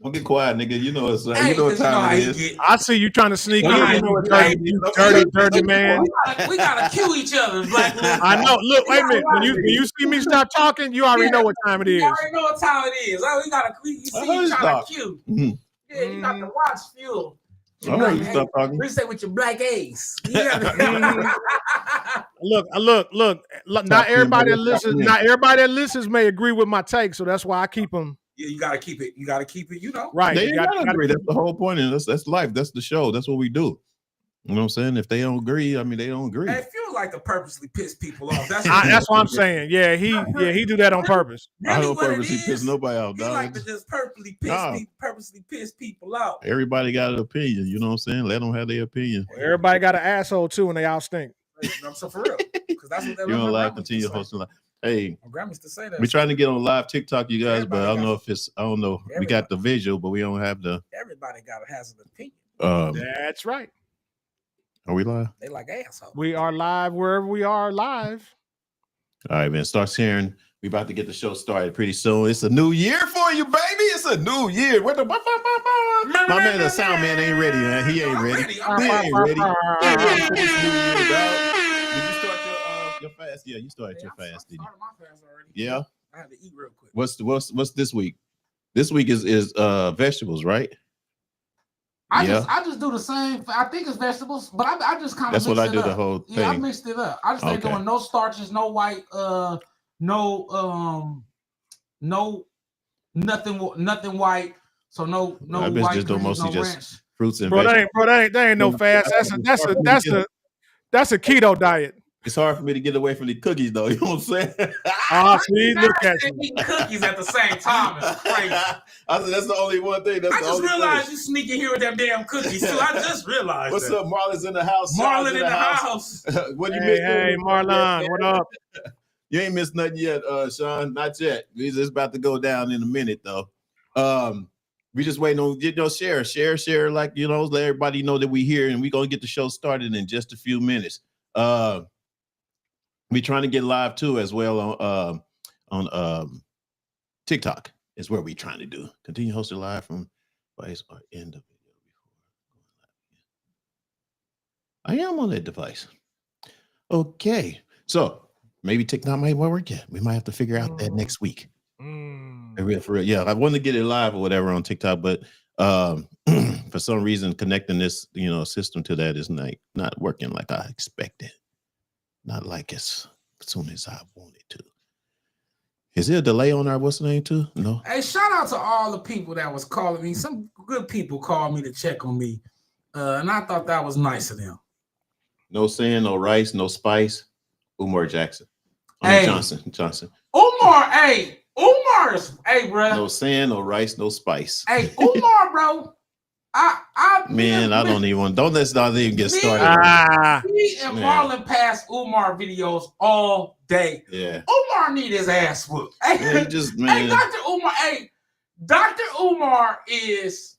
Don't get quiet, nigga. You know it's Hey, you know what 'cause you know time how it he is. get. I see you trying to sneak You know how in, he you get. dirty man. We gotta cue each other, Black Lou. I know. Look, wait a minute. When you see me start talking, you already know what time it is. You already know what time it is. Oh, we gotta. You see, you trying to cue. Mhm. Yeah, you got to watch Fuel. All right, you stop talking. We say with your black ace. Look. Not everybody that listens may agree with my take, so that's why I keep them. Yeah, you gotta keep it. You gotta keep it. You know, right? They gotta agree. That's the whole point, and that's life. That's the show. That's what we do. You know what I'm saying? If they don't agree, I mean, they don't agree. It feels like to purposely piss people off. That's what I'm saying. Yeah, he do that on purpose. I don't purposely piss nobody off. He like to just purposely piss people out. Everybody got an opinion. You know what I'm saying? Let them have their opinion. Everybody got an asshole too, and they all stink. So for real, because that's what you're on live. Continue hosting live. Hey, Grandma to say that. We're trying to get on live TikTok, you guys, but I don't know if it's. I don't know. We got the visual, but we don't have the. Everybody has an opinion. That's right. Are we live? They like assholes. We are live wherever we are live. All right, man. Start sharing. We about to get the show started pretty soon. It's a new year for you, baby. It's a new year. What the my man, the sound man ain't ready, man. He ain't ready. He ain't ready. He ain't ready for this new year, dog. Did you start your fast? Yeah, you started your fast, didn't you? My fast already. Yeah. I had to eat real quick. What's this week? This week is vegetables, right? I just do the same. I think it's vegetables, but I just kind of that's what I do the whole thing. Yeah, I mixed it up. I just ain't doing no starches, no white, no nothing white. So no white. Just do mostly just fruits and vegetables. That ain't no fast. That's a keto diet. It's hard for me to get away from the cookies, though. You know what I'm saying? See, look at you. Eating cookies at the same time is crazy. I said that's the only one thing. I just realized you sneaking here with them damn cookies too. I just realized. What's up, Marlon's in the house? Marlon in the house. What you missed? Hey, Marlon, what up? You ain't missed nothing yet, Sean. Not yet. It's about to go down in a minute, though. We just waiting on share. Like let everybody know that we here, and we gonna get the show started in just a few minutes. We're trying to get live too as well on TikTok is where we're trying to do. Continue hosting live from device or end the video before going live. I am on that device. Okay, so maybe TikTok might work yet. We might have to figure out that next week. For real. Yeah, I wanted to get it live or whatever on TikTok, but for some reason connecting this system to that is not working like I expected. Not like as soon as I wanted to. Is there a delay on our what's the name too? No. Hey, shout out to all the people that was calling me. Some good people called me to check on me, and I thought that was nice of them. No sand, no rice, no spice. Umar Jackson. Johnson. Umar, bro. No sand, no rice, no spice. Hey, Umar, bro. I don't let's not even get started. Me and Marlon pass Umar videos all day. Yeah. Umar need his ass whooped. Hey, Hey, Dr. Umar. Hey, Dr. Umar is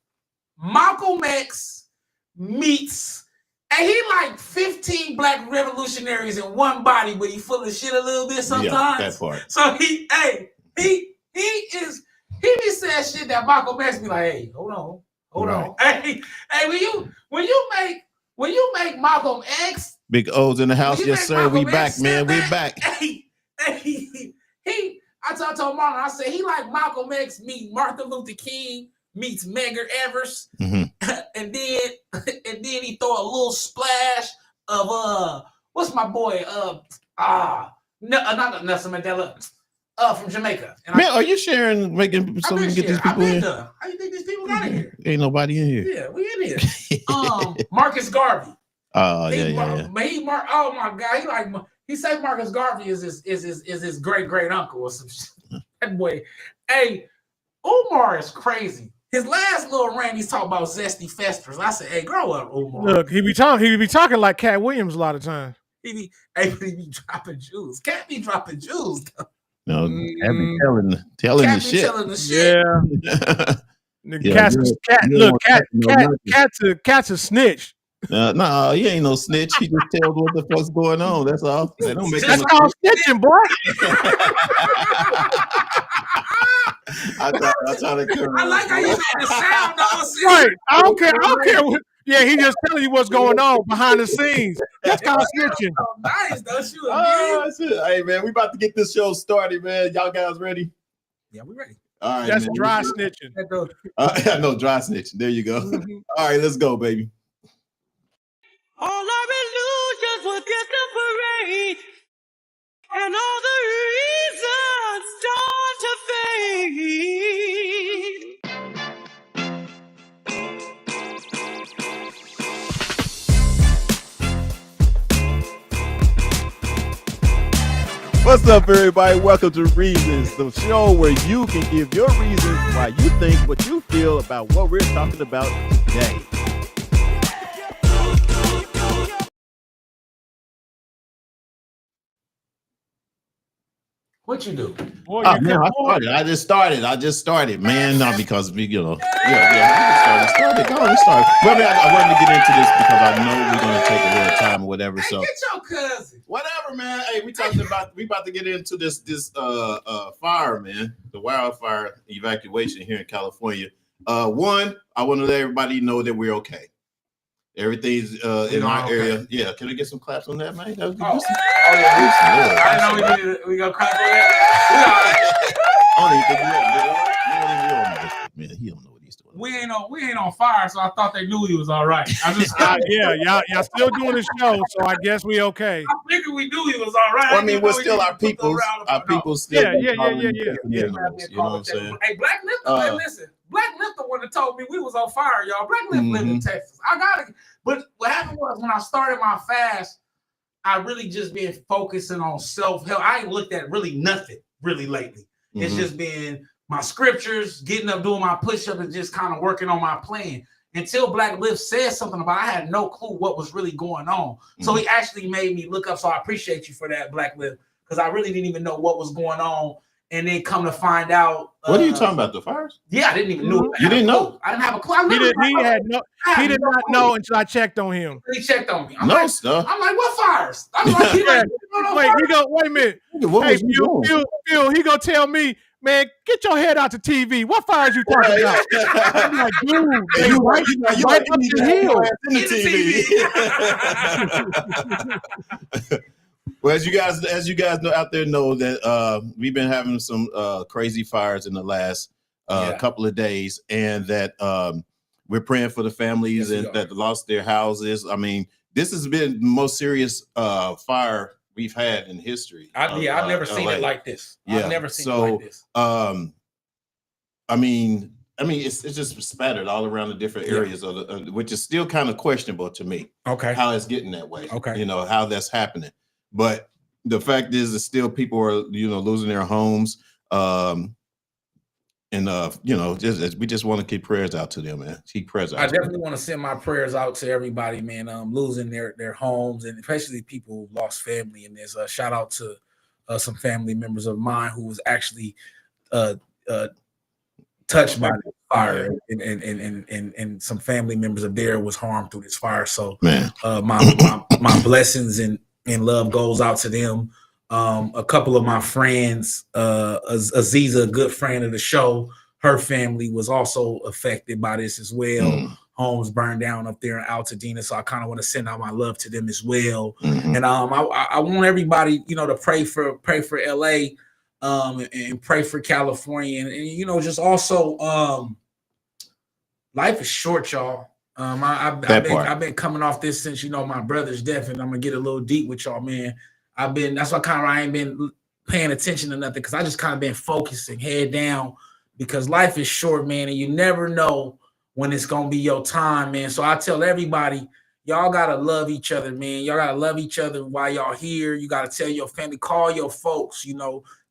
Malcolm X meets, and he like 15 black revolutionaries in one body, but he full of shit a little bit sometimes. Yeah, that part. So he be saying shit that Malcolm X be like, hey, hold on. Hey, when you make Malcolm X, Big O's in the house, yes sir. We back, man. We back. I told Marlon, I said he like Malcolm X meet Martin Luther King meets Medgar Evers, and then he throw a little splash of what's my boy not Nelson Mandela. From Jamaica. And man, are you sharing, making so we can get these people in? How you think these people got in here? Ain't nobody in here. Yeah, we in here. Marcus Garvey. Oh, yeah. Oh my God, he say Marcus Garvey is his great uncle or some shit. That boy. Hey, Umar is crazy. His last little rant, he's talking about zesty festers. I said, hey, grow up, Umar. Look, he be talking like Cat Williams a lot of times. He be dropping jewels. Cat be dropping jewels though. No, telling the shit. Yeah. Cat's a snitch. No, he ain't no snitch. He just tells what the fuck's going on. That's all. They don't make That's called snitching, boy. I try to I like how you made the sound. Right. I don't care. Yeah, he just telling you what's going on behind the scenes. That's called snitching. Nice, don't you? Hey, man, we about to get this show started, man. Y'all guys ready? Yeah, we ready. All right, that's man. dry snitching. I know, dry snitching. There you go. Mm-hmm. All right, let's go, baby. All our illusions will disapparate, and all the reasons start to fade. What's up, everybody? Welcome to Reasons, the show where you can give your reasons why you think what you feel about what we're talking about today. What you do? Boy, Man, I just started, man. Not because we, yeah. Started. Go on, start. Well, I mean, I wanted to get into this because I know we're going to take a little time or whatever. Hey, So get your cousin. whatever, man. Hey, we about to get into this fire, man. The wildfire evacuation here in California. One, I want to let everybody know that we're okay. Everything's in our area. Yeah, can we get some claps on that, man? That was good. I know we gonna clap for that. I don't even think man, he don't know what he's doing. We ain't on fire, so I thought they knew he was all right. I just y'all still doing the show, so I guess we okay. I figured we knew he was all right. Well, I mean, we're still our people. Our people still. Yeah. You know what I'm saying? Hey, Black Lifter, listen. Black Lifter one that told me we was on fire, y'all. Black Lifter lived in Texas. But what happened was when I started my fast, I really just been focusing on self-help. I ain't looked at really nothing really lately. It's just been my scriptures, getting up, doing my push-up, and just kind of working on my plan. Until Black Lift said something about it, I had no clue what was really going on. So he actually made me look up. So I appreciate you for that, Black Lift, because I really didn't even know what was going on. And then come to find out. What are you talking about? The fires? Yeah, I didn't even know. You didn't know? I didn't have a clue. He did not know until I checked on him. He checked on me. I'm no like, stuff. I'm like, what fires? I'm like, wait a minute. Hey, Phil, he gonna tell me, man, get your head out the TV. What fires you talking about? I'm like, dude, you right up the hill. In the TV. Well, as you guys know out there know that we've been having some crazy fires in the last couple of days, and that we're praying for the families that lost their houses. I mean, this has been the most serious fire we've had in history. I've never seen it like this. I've never seen it like this. I mean, it's just spattered all around the different areas of which is still kind of questionable to me. Okay, how it's getting that way. Okay, how that's happening. But the fact is that still people are, losing their homes. We just want to keep prayers out to them, man. Keep prayers out. I definitely want to send my prayers out to everybody, man. Losing their homes, and especially people who lost family. And there's a shout out to some family members of mine who was actually touched by the fire, and some family members of theirs was harmed through this fire. So, man, my blessings and love goes out to them. A couple of my friends, Aziza, a good friend of the show, her family was also affected by this as well. Homes burned down up there in Altadena, so I kind of want to send out my love to them as well. And I want everybody, to pray for LA, and pray for California, and just also, life is short, y'all. I've been coming off this since my brother's death, and I'm gonna get a little deep with y'all, man. That's why I ain't been paying attention to nothing, because I just kind of been focusing head down, because life is short, man, and you never know when it's gonna be your time, man. So I tell everybody, y'all gotta love each other, man. Y'all gotta love each other while y'all here. You gotta tell your family, call your folks,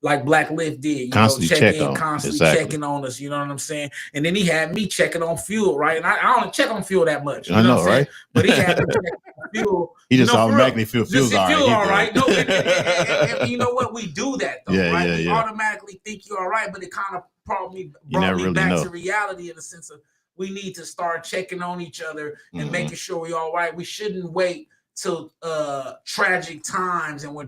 like Black Lift did, constantly checking on us, you know what I'm saying? And then he had me checking on fuel, right? And I don't check on fuel that much. I know, right? But he had me checking on fuel. He just automatically feels all right. No, and you know what? We do that, though, right? We automatically think you're all right, but it kind of brought me back to reality, in the sense of we need to start checking on each other and making sure we're all right. We shouldn't wait till tragic times and when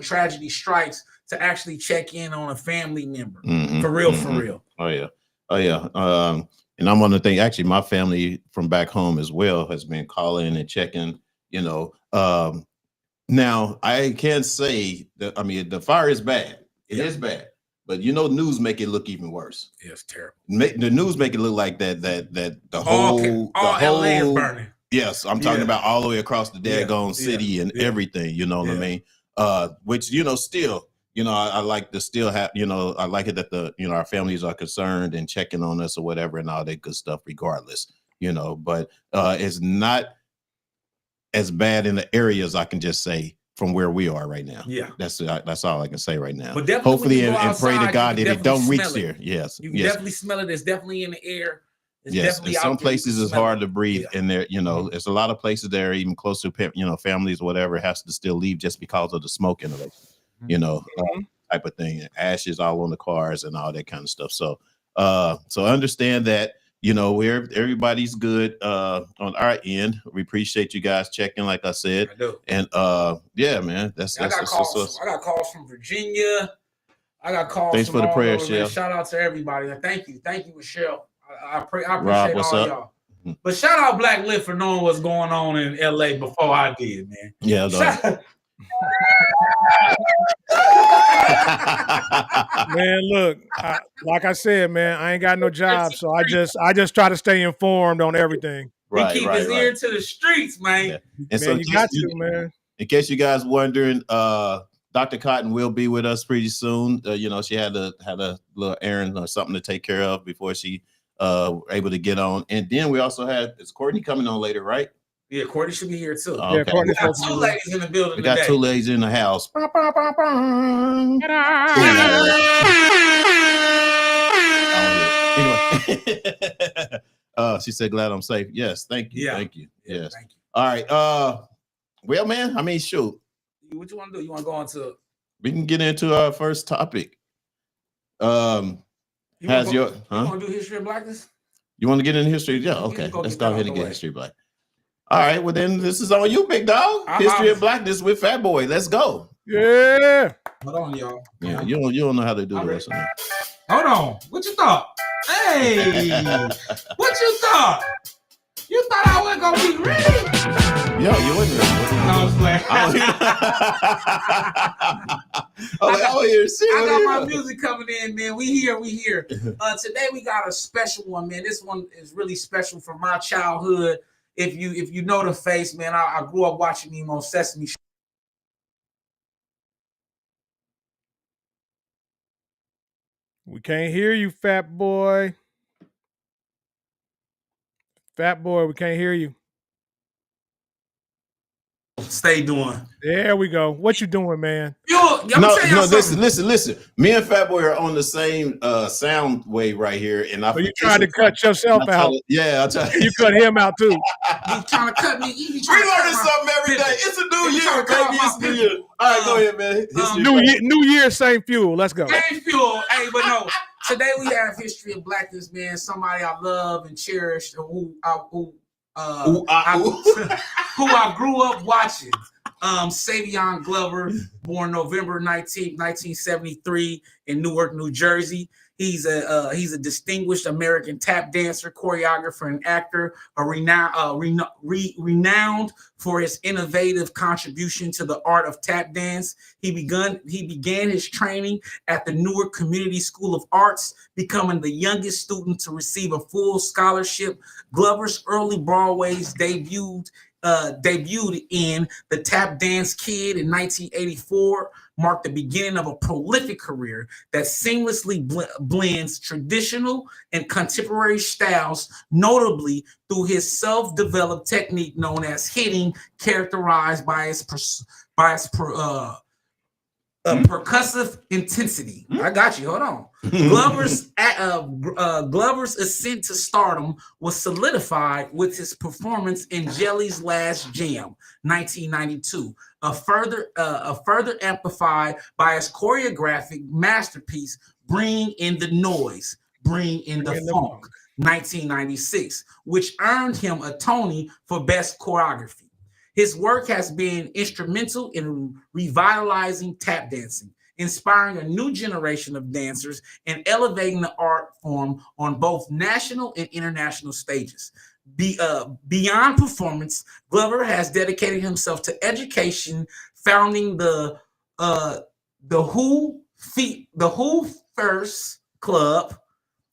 tragedy strikes to actually check in on a family member. For real, for real. Oh yeah. And I'm on the thing. Actually, my family from back home as well has been calling and checking. You know, now I can't say that. I mean, the fire is bad. It is bad. But you know, news make it look even worse. Yeah, it's terrible. The news make it look like that the whole LA is burning. Yes, I'm talking about all the way across the daggone city and everything. You know what I mean? Which you know, still, you know, I like to still have, you know, I like it that our families are concerned and checking on us or whatever and all that good stuff, regardless. You know, but it's not as bad in the areas, I can just say, from where we are right now. Yeah, that's all I can say right now. But definitely hopefully and pray to God that it don't reach there. Yes, you can definitely smell it. It's definitely in the air. It's definitely some places it's hard to breathe in there. You know, it's a lot of places that are even close to, you know, families or whatever has to still leave just because of the smoke inhalation. You know, type of thing, ashes all on the cars and all that kind of stuff. So, so understand that. You know, everybody's good on our end. We appreciate you guys checking, like I said. I do. And yeah, man, I got calls from Virginia. I got calls. Thanks for the prayer, Michelle. Shout out to everybody. Thank you, Michelle. I appreciate Rob, what's all up? y'all. But shout out Black Lit for knowing what's going on in LA before I did, man. Yeah, man, look, like I said, man, I ain't got no job, so I just try to stay informed on everything. He keep his ear to the streets, man. Yeah. And man, you got to, man. In case you guys wondering, Dr. Cotton will be with us pretty soon. You know, she had a little errand or something to take care of before she able to get on. And then we also have, is Courtney coming on later, right? Yeah, Courtney should be here too. Oh, okay. Yeah, we got two ladies in the building. We got two ladies in the house. Anyway, she said, "Glad I'm safe." Yes, thank you, thank you. Yes, thank you. All right. Well, man, I mean, shoot. What you want to do? You want to go on to? We can get into our first topic. You want to do history of blackness? You want to get into history? Yeah, okay. Let's go ahead and get history of black. All right, well then this is on you, big dog. History of blackness with Fat Boy. Let's go. Yeah. Hold on, y'all. Yeah, you don't know how to do the rest of it. Hold on. What you thought? Hey, what you thought? You thought I wasn't gonna be ready? Yo, you wasn't ready. I was like, I got my music coming in, man. We here. Today we got a special one, man. This one is really special from my childhood. If you know the face, man, I grew up watching him on Sesame Street. We can't hear you, Fat Boy. Fat Boy, we can't hear you. Stay doing. There we go. What you doing, man? Listen. Me and Fat Boy are on the same sound wave right here, and you tried to cut yourself out. I tried. You cut him out too. He's trying to cut me. We learning something every day. It's a new year, baby. It's new year. All right, go ahead, man. New year, same fuel. Let's go. Same fuel. Hey, but no. Today we have history of blackness, man. Somebody I love and cherish, who I grew up watching. Savion Glover, born November 19th, 1973 in Newark, New Jersey. He's a distinguished American tap dancer, choreographer, and actor, renowned for his innovative contribution to the art of tap dance. He began his training at the Newark Community School of Arts, becoming the youngest student to receive a full scholarship. Glover's early Broadway's debuted in The Tap Dance Kid in 1984, marked the beginning of a prolific career that seamlessly blends traditional and contemporary styles, notably through his self-developed technique known as hitting, characterized by its percussive intensity. I got you. Hold on. Glover's ascent to stardom was solidified with his performance in Jelly's Last Jam, 1992. Further amplified by his choreographic masterpiece, Bring in the Noise, Bring in the Funk, 1996, which earned him a Tony for Best Choreography. His work has been instrumental in revitalizing tap dancing, inspiring a new generation of dancers and elevating the art form on both national and international stages. Beyond performance, Glover has dedicated himself to education, founding the Who First Club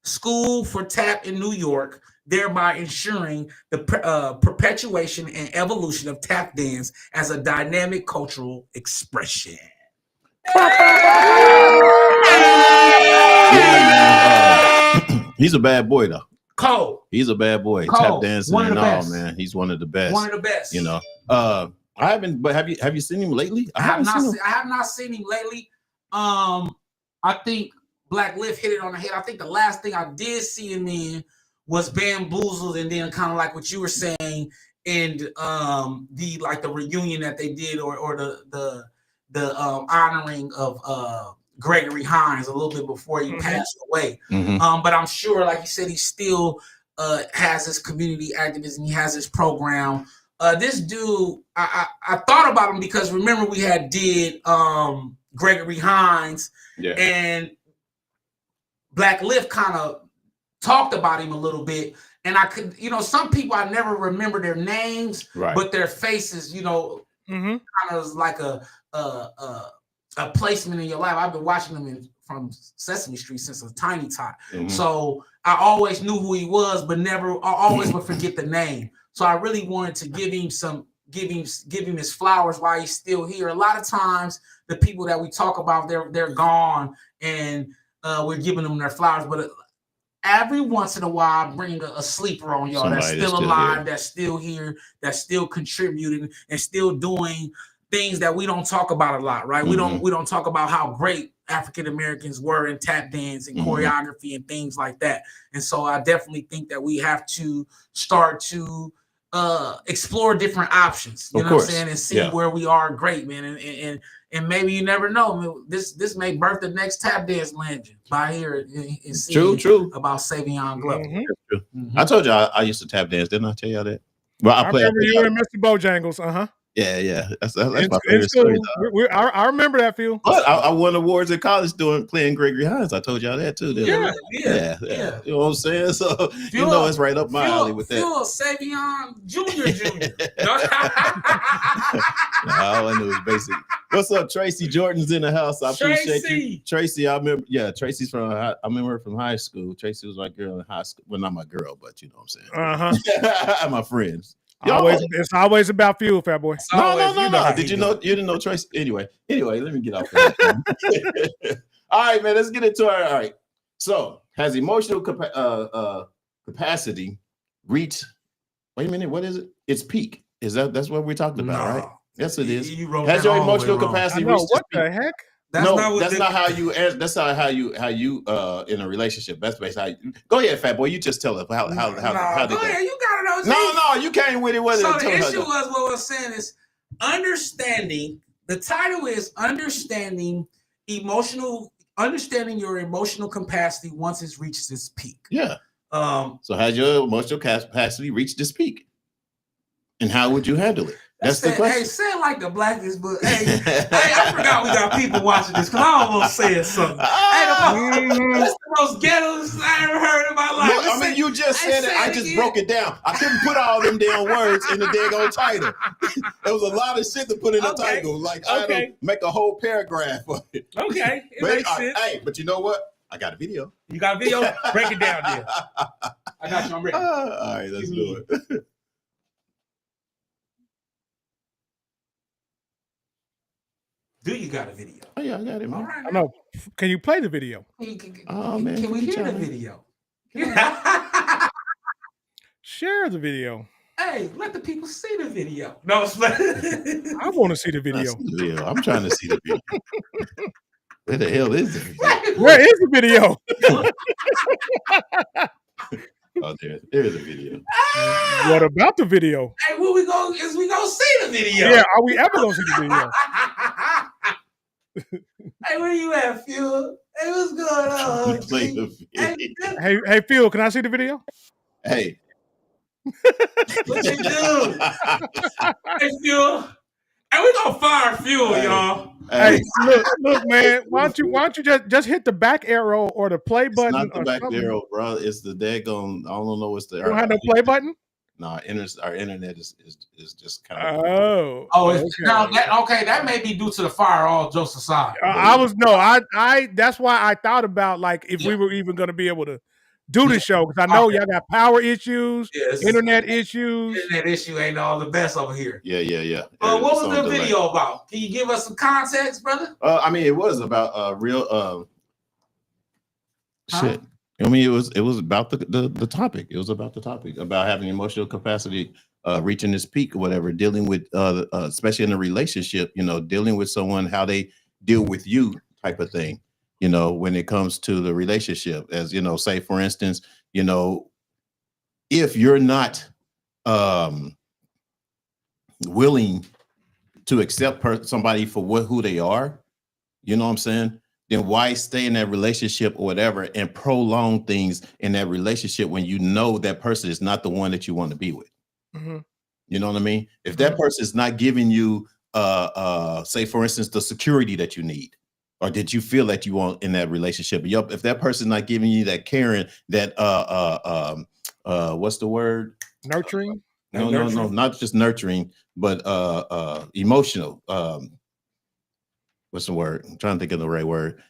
School for Tap in New York, thereby ensuring the perpetuation and evolution of tap dance as a dynamic cultural expression. He's a bad boy, though. Cold. He's a bad boy. Cold. Tap dancing and all, man. He's one of the best. One of the best. You know. I haven't, but have you seen him lately? I have not seen him lately. I think Black Lift hit it on the head. I think the last thing I did see him in was Bamboozled, and then kind of like what you were saying, and the reunion that they did, or the honoring of Gregory Hines a little bit before he passed away. But I'm sure, like you said, he still has his community activism. He has his program. This dude, I thought about him because remember we had did Gregory Hines, and Black Lift kind of talked about him a little bit. And I could, some people I never remember their names, but their faces, kind of like a placement in your life. I've been watching them from Sesame Street since a tiny tot. So I always knew who he was, but I always would forget the name. So I really wanted to give him his flowers while he's still here. A lot of times the people that we talk about, they're gone, and we're giving them their flowers. But every once in a while, bring a sleeper on y'all. Somebody that's still alive, that's still here, that's still contributing and still doing things that we don't talk about a lot, right? We don't talk about how great African Americans were in tap dance and choreography and things like that. And so I definitely think that we have to start to explore different options, you know what I'm saying, and see where we are great, man. And maybe you never know, this may birth the next tap dance legend by here and see about Savion Glover. True. I told you I used to tap dance, didn't I tell y'all that? Well, I remember you and Mr. Bojangles, Yeah. That's my favorite story. I remember that, Phil. But I won awards in college playing Gregory Hines. I told y'all that too. Yeah. You know what I'm saying? So it's right up my alley with that. Savion Jr. All I knew was basic. What's up, Tracy? Jordan's in the house. I appreciate you, Tracy. I remember. Yeah, Tracy's I remember her from high school. Tracy was my girl in high school. Well, not my girl, but you know what I'm saying. My friends. It's always about fuel, fat boy. No. Did you know? You didn't know Tracy? Anyway, let me get off that. All right, man. Let's get into it. All right. So, has emotional capacity reached? Wait a minute. What is it? It's peak. That's what we're talking about, right? Yes, it is. Has your emotional capacity reached? What the heck? That's not how you in a relationship. That's basically how you go ahead, fat boy. You just tell us how did that? Go ahead, you gotta know. No, you came with it. So the issue was what we're saying is understanding. The title is understanding your emotional capacity once it's reached its peak. Yeah. So has your emotional capacity reached this peak? And how would you handle it? That's the question. Hey, say it like the blackest book. Hey, I forgot we got people watching this because I almost said something. That's the most ghettos I ever heard in my life. No, I mean, you just said it. I just broke it down. I couldn't put all them damn words in the daggone title. There was a lot of shit to put in the title. Like, I had to make a whole paragraph for it. Okay. It makes sense. Hey, but you know what? I got a video. You got a video? Break it down there. I got you. I'm ready. All right, let's do it. Do you got a video? Oh yeah, I got it, man. All right, I know. Can you play the video? Can we hear the video? Share the video. Hey, let the people see the video. No, I want to see the video. I'm trying to see the video. Where the hell is it? Where is the video? Oh, there's a video. What about the video? Hey, we gonna see the video? Yeah, are we ever gonna see the video? Hey, where you at, Phil? Hey, what's going on? Hey, Phil, can I see the video? Hey. What you do? Hey, Phil. Hey, we gonna fire Phil, y'all. Hey, look, man. Why don't you just hit the back arrow or the play button? It's not the back arrow, bro. It's the daggone. I don't know what's the. You don't have no play button? No, our internet is just kind of. That may be due to the fire. All jokes aside, that's why I thought about like if we were even going to be able to do the show because I know y'all got power issues, internet issues. Internet issue ain't all the best over here. Yeah. What was the video about? Can you give us some context, brother? I mean, it was about real shit. I mean, it was about the topic. It was about the topic about having emotional capacity, reaching its peak or whatever, dealing with especially in a relationship, dealing with someone, how they deal with you type of thing, when it comes to the relationship. As say for instance, if you're not willing to accept somebody for who they are, you know what I'm saying? Then why stay in that relationship or whatever and prolong things in that relationship when you know that person is not the one that you want to be with? Mm-hmm. You know what I mean? If that person is not giving you, say for instance, the security that you need, or did you feel that you want in that relationship? If that person's not giving you that caring, that what's the word? Nurturing? No, not just nurturing, but emotional. What's the word? I'm trying to think of the right word.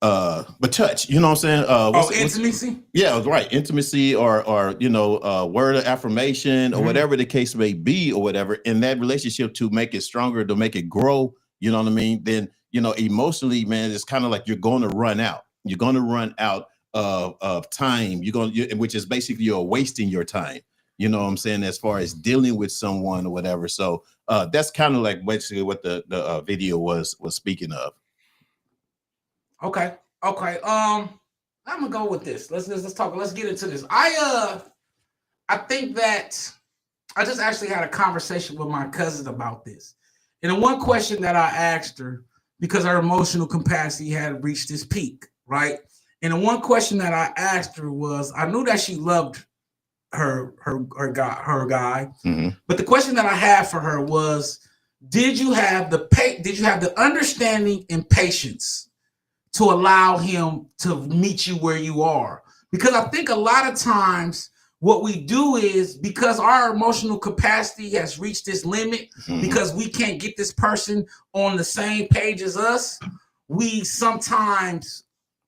But touch, you know what I'm saying? Intimacy? Yeah, right. Intimacy or word of affirmation or whatever the case may be or whatever in that relationship to make it stronger, to make it grow, you know what I mean? Then, emotionally, man, it's kind of like you're going to run out. You're going to run out of time. Which is basically you're wasting your time. You know what I'm saying? As far as dealing with someone or whatever. So that's kind of like basically what the video was speaking of. Okay. I'm gonna go with this. Let's talk. Let's get into this. I think that I just actually had a conversation with my cousin about this. And the one question that I asked her, because her emotional capacity had reached its peak, right? And the one question that I asked her was, I knew that she loved her guy. Mm-hmm. But the question that I had for her was, did you have the understanding and patience to allow him to meet you where you are? Because I think a lot of times what we do is, because our emotional capacity has reached this limit, because we can't get this person on the same page as us, we sometimes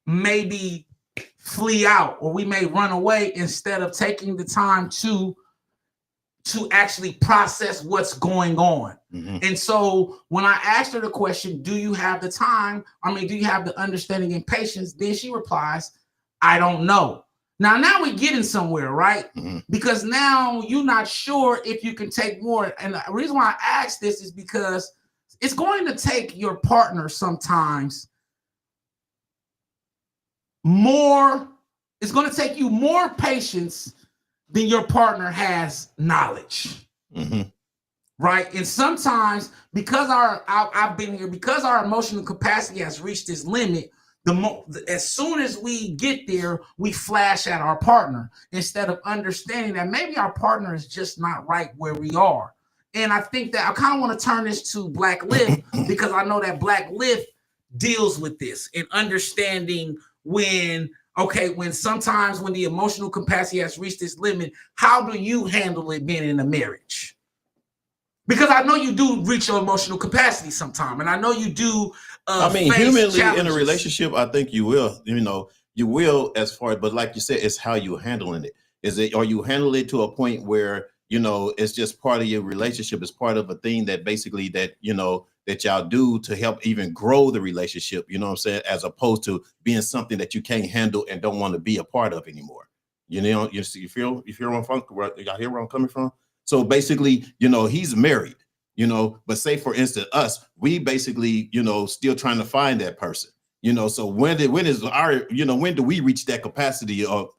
maybe flee out, or we may run away instead of taking the time to actually process what's going on. And so when I asked her the question, do you have the time? Do you have the understanding and patience? Then she replies, I don't know. Now we're getting somewhere, right? Because now you're not sure if you can take more. And the reason why I asked this is because it's going to take your partner sometimes more. It's going to take you more patience than your partner has knowledge. Right? And sometimes because I've been here, because our emotional capacity has reached this limit, as soon as we get there, we flash at our partner instead of understanding that maybe our partner is just not right where we are. And I think that I kind of want to turn this to Black Lift, because I know that Black Lift deals with this and understanding when sometimes when the emotional capacity has reached this limit, how do you handle it being in a marriage? Because I know you do reach your emotional capacity sometime, and I know you do. Humanly in a relationship, I think you will. You will, as far, but like you said, it's how you handling it. Are you handling it to a point where it's just part of your relationship? It's part of a thing that basically that y'all do to help even grow the relationship. You know what I'm saying? As opposed to being something that you can't handle and don't want to be a part of anymore. You feel where y'all hear where I'm coming from? So basically, he's married, but say for instance, us, we basically, still trying to find that person, so when do we reach that capacity of,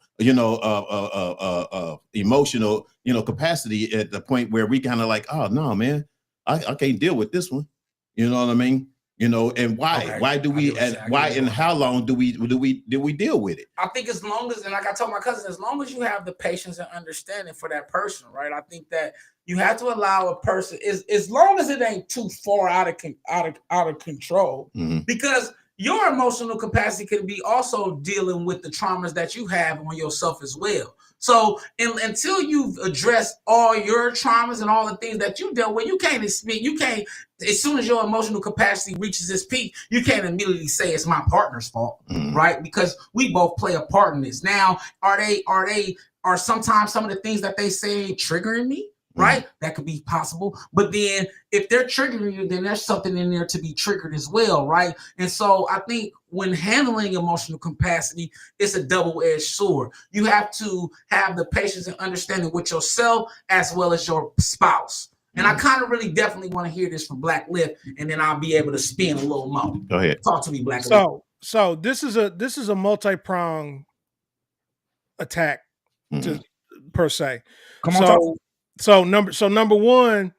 emotional, capacity at the point where we kind of like, oh no, man, I can't deal with this one. You know what I mean? You know, and why? Okay. Why do we? And why? And how long do we deal with it? I think as long as, and like I told my cousin, as long as you have the patience and understanding for that person, right? I think that you have to allow a person, as long as it ain't too far out of control, because your emotional capacity can be also dealing with the traumas that you have on yourself as well. So until you've addressed all your traumas and all the things that you dealt with, you can't, as soon as your emotional capacity reaches its peak, you can't immediately say it's my partner's fault, right? Because we both play a part in this. Now, are sometimes some of the things that they say triggering me? Right? That could be possible. But then if they're triggering you, then there's something in there to be triggered as well, right? And so I think when handling emotional capacity, it's a double-edged sword. You have to have the patience and understanding with yourself as well as your spouse. And I kind of really definitely want to hear this from Black Lip, and then I'll be able to spin a little more. Go ahead. Talk to me, Black Lip. So this is a multi-pronged attack per se. Come on, So number one,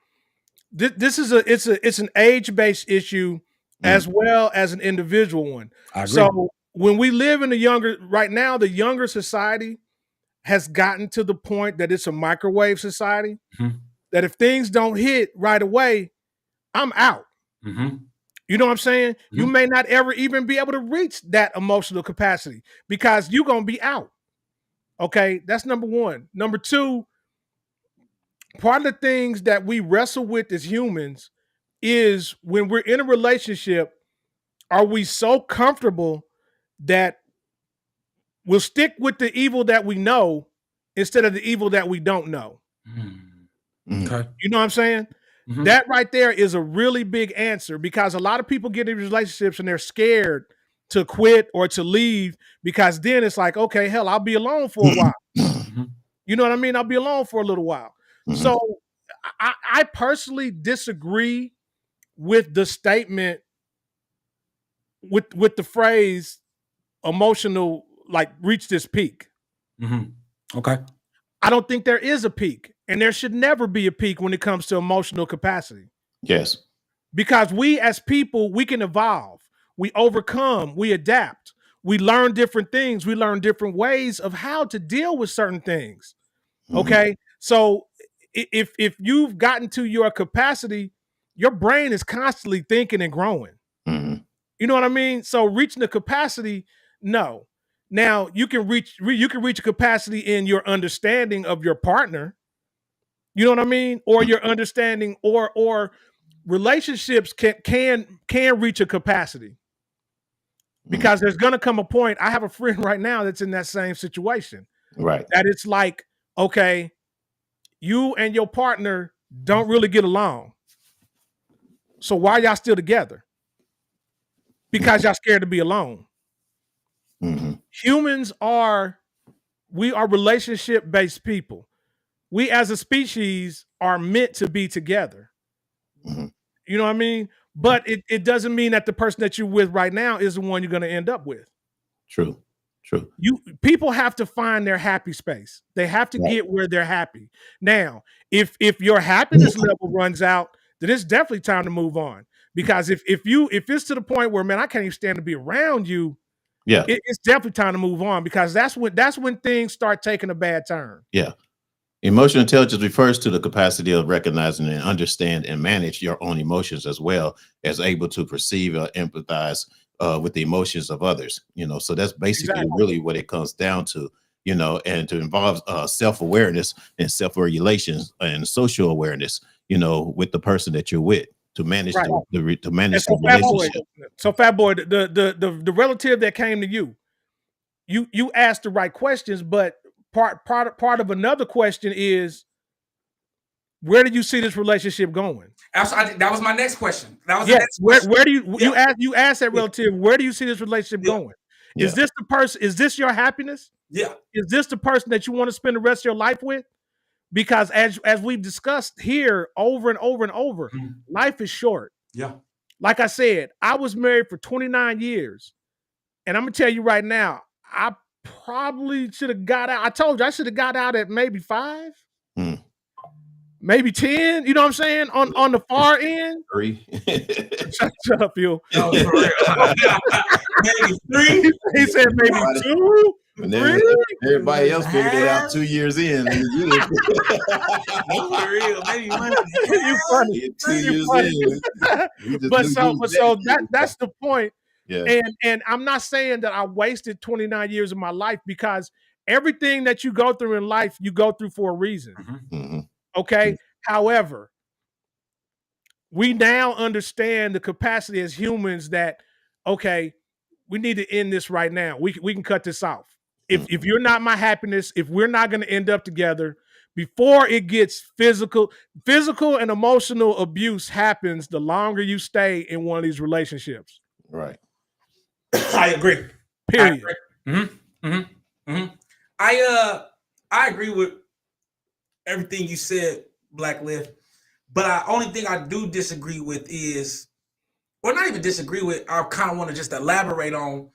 this is it's an age-based issue as well as an individual one. I agree. So when we live in the younger society has gotten to the point that it's a microwave society. That if things don't hit right away, I'm out. You know what I'm saying? You may not ever even be able to reach that emotional capacity because you're gonna be out. Okay, that's number one. Number two. Part of the things that we wrestle with as humans is when we're in a relationship, are we so comfortable that we'll stick with the evil that we know instead of the evil that we don't know? Okay. You know what I'm saying? That right there is a really big answer because a lot of people get in relationships and they're scared to quit or to leave because then it's like, okay, hell, I'll be alone for a while. You know what I mean? I'll be alone for a little while. So I personally disagree with the statement with the phrase emotional, like reach this peak. Okay. I don't think there is a peak and there should never be a peak when it comes to emotional capacity. Yes. Because we as people, we can evolve, we overcome, we adapt, we learn different things, we learn different ways of how to deal with certain things. Okay. So if you've gotten to your capacity, your brain is constantly thinking and growing. You know what I mean? So reaching the capacity, no. Now you can reach a capacity in your understanding of your partner. You know what I mean? Or your understanding, or relationships can reach a capacity. Because there's gonna come a point. I have a friend right now that's in that same situation. Right. That it's like, okay, you and your partner don't really get along. So why are y'all still together? Because y'all scared to be alone. Humans we are relationship-based people. We as a species are meant to be together. You know what I mean? But it doesn't mean that the person that you're with right now is the one you're going to end up with. True. People have to find their happy space. They have to get where they're happy. Now, if your happiness level runs out, then it's definitely time to move on. Because if it's to the point where, man, I can't even stand to be around you, it's definitely time to move on because that's when things start taking a bad turn. Yeah. Emotional intelligence refers to the capacity of recognizing and understand and manage your own emotions as well as able to perceive or empathize with the emotions of others. You know, so that's basically really what it comes down to. You know, and to involve self-awareness and self-regulations and social awareness. You know, with the person that you're with to manage to manage the relationship. So, Fat Boy, the relative that came to you, you asked the right questions, but part of another question is, where do you see this relationship going? That was my next question. That was where do you ask that relative, where do you see this relationship going? Is this the person? Is this your happiness? Yeah. Is this the person that you want to spend the rest of your life with? Because as we've discussed here over and over and over, life is short. Yeah. Like I said, I was married for 29 years. And I'm going to tell you right now, I probably should have got out. I told you I should have got out at maybe 5. maybe 10. You know what I'm saying? On the far end. 3. Shut up, you. No, for real. Maybe 3. He said maybe 2. And then everybody else figured it out 2 years in. And you No, for real. Maybe 1. You funny. 2 years in. But so that's the point. Yeah. And I'm not saying that I wasted 29 years of my life, because everything that you go through in life, you go through for a reason. Mm-hmm. Okay. Mm-hmm. However, we now understand the capacity as humans that, okay, we need to end this right now. We can cut this off. If you're not my happiness, if we're not going to end up together, before it gets physical and emotional abuse happens, the longer you stay in one of these relationships. Right. I agree. Period. I agree with everything you said, Black Lift. But only thing I do disagree with is, or not even disagree with, I kind of want to just elaborate on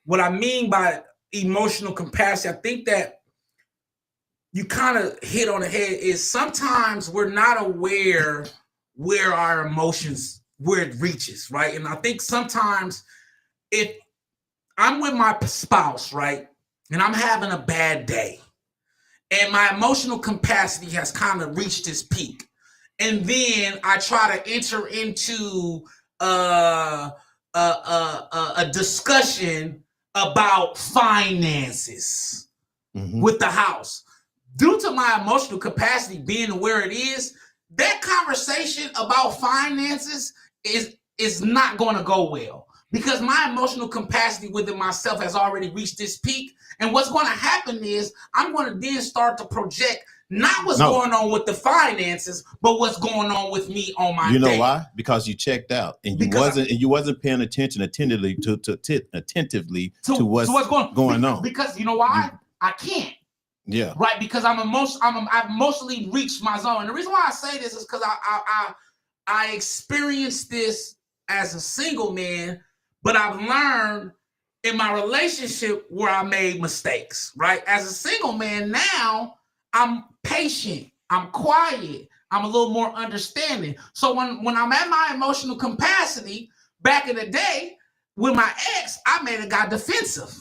what I mean by emotional capacity. I think that you kind of hit on the head is sometimes we're not aware where our emotions, where it reaches, right? And I think sometimes if I'm with my spouse, right, and I'm having a bad day, and my emotional capacity has kind of reached its peak, and then I try to enter into a discussion about finances with the house. Due to my emotional capacity being where it is, that conversation about finances is not going to go well, because my emotional capacity within myself has already reached this peak. And what's going to happen is I'm going to then start to project not what's going on with the finances, but what's going on with me on my day. You know why? Because you checked out and you wasn't paying attention attentively to what's going on. Because you know why? I can't. Yeah. Right. Because I've emotionally reached my zone. And the reason why I say this is because I experienced this as a single man, but I've learned in my relationship where I made mistakes. Right. As a single man now, I'm patient. I'm quiet. I'm a little more understanding. So when I'm at my emotional capacity, back in the day with my ex, I made a guy defensive.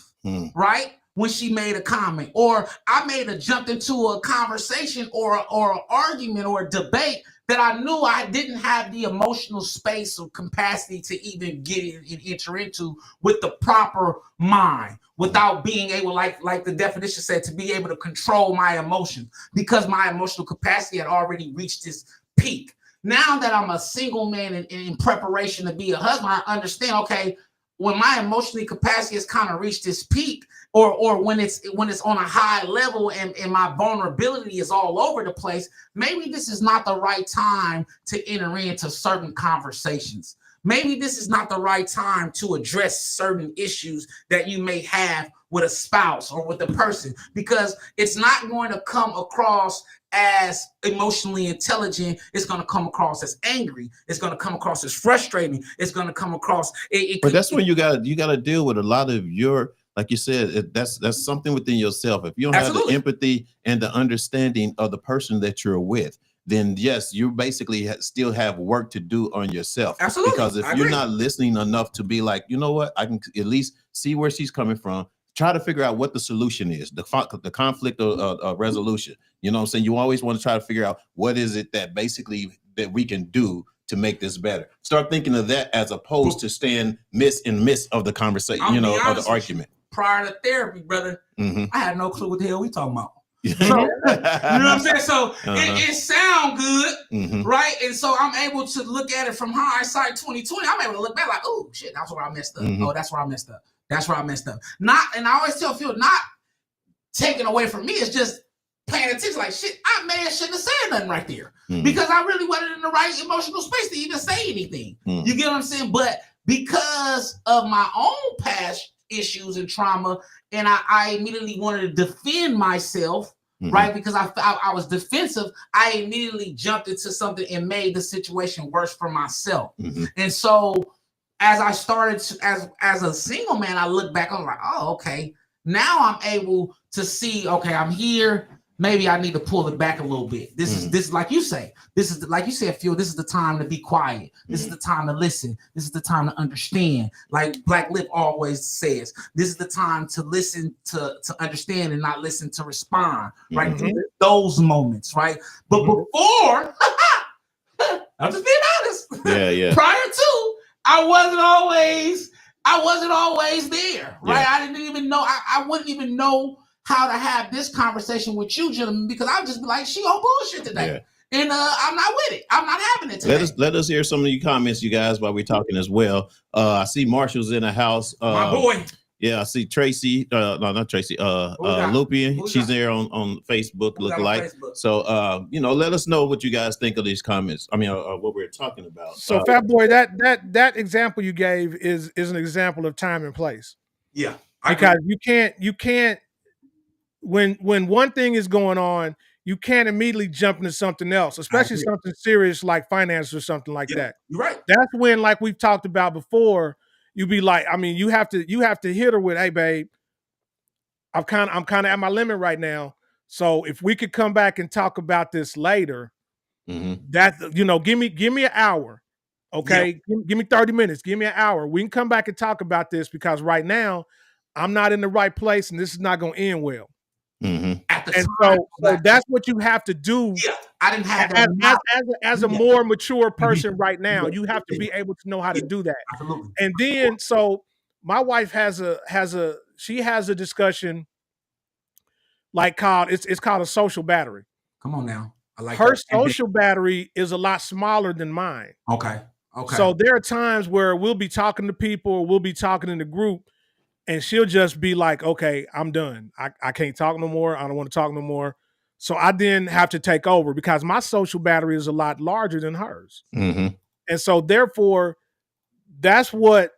Right. When she made a comment, or I jumped into a conversation or an argument or a debate that I knew I didn't have the emotional space or capacity to even get in and enter into with the proper mind, without being able, like the definition said, to be able to control my emotion, because my emotional capacity had already reached this peak. Now that I'm a single man and in preparation to be a husband, I understand, okay, when my emotional capacity has kind of reached this peak, or when it's on a high level and my vulnerability is all over the place, maybe this is not the right time to enter into certain conversations. Maybe this is not the right time to address certain issues that you may have with a spouse or with a person, because it's not going to come across as emotionally intelligent. It's going to come across as angry. It's going to come across as frustrating. It's going to come across. But that's when you got to deal with a lot of your, like you said, that's something within yourself. If you don't have the empathy and the understanding of the person that you're with, then yes, you basically still have work to do on yourself. Absolutely. Because if you're not listening enough to be like, you know what, I can at least see where she's coming from, try to figure out what the solution is, the conflict or resolution. You know what I'm saying? You always want to try to figure out what is it that basically that we can do to make this better. Start thinking of that as opposed to staying midst of the conversation, of the argument. Prior to therapy, brother, I had no clue what the hell we talking about. So, you know what I'm saying? So it sound good, right? And so I'm able to look at it from hindsight 2020. I'm able to look back like, oh shit, that's where I messed up. Oh, that's where I messed up. That's where I messed up. Not, and I always tell Phil, not taken away from me. It's just paying attention. Like shit, I may have shouldn't have said nothing right there because I really wasn't in the right emotional space to even say anything. You get what I'm saying? But because of my own past issues and trauma, and I immediately wanted to defend myself, right? Because I was defensive. I immediately jumped into something and made the situation worse for myself. And so as I started to, as a single man, I look back, I'm like, oh, okay. Now I'm able to see, okay, I'm here. maybe I need to pull it back a little bit. This is like you say. This is like you said, Phil. This is the time to be quiet. This is the time to listen. This is the time to understand. Like Black Lip always says, this is the time to listen to understand and not listen to respond. Right, those moments. Right, but before, I'm just being honest. Yeah. Prior to, I wasn't always there. Right, I didn't even know. I wouldn't even know how to have this conversation with you, gentlemen, because I'll just be like, she on bullshit today. And I'm not with it. I'm not having it today. Let us hear some of your comments, you guys, while we're talking as well. I see Marshall's in the house. My boy. Yeah, I see Tracy. No, not Tracy. Lupia. She's there on Facebook, look alike. So let us know what you guys think of these comments. I mean, what we're talking about. So Fat Boy, that example you gave is an example of time and place. Yeah. Because you can't when one thing is going on, you can't immediately jump into something else, especially something serious like finance or something like that. You're right. That's when, like we've talked about before, you be like, I mean, you have to hit her with, hey, babe, I'm kind of at my limit right now. So if we could come back and talk about this later, that give me an hour. Okay. Yeah. Give me 30 minutes. Give me an hour. We can come back and talk about this because right now I'm not in the right place and this is not going to end well. At the and time, so that's what you have to do. Yeah, I didn't have that. As a more mature person right now, you have to be able to know how to do that. Absolutely. And then, so my wife has a discussion like it's called a social battery. Come on now. I like her that. social battery is a lot smaller than mine. Okay. So there are times where we'll be talking to people or we'll be talking in the group and she'll just be like, okay, I'm done. I can't talk no more. I don't want to talk no more. So I then have to take over because my social battery is a lot larger than hers. And so therefore, that's what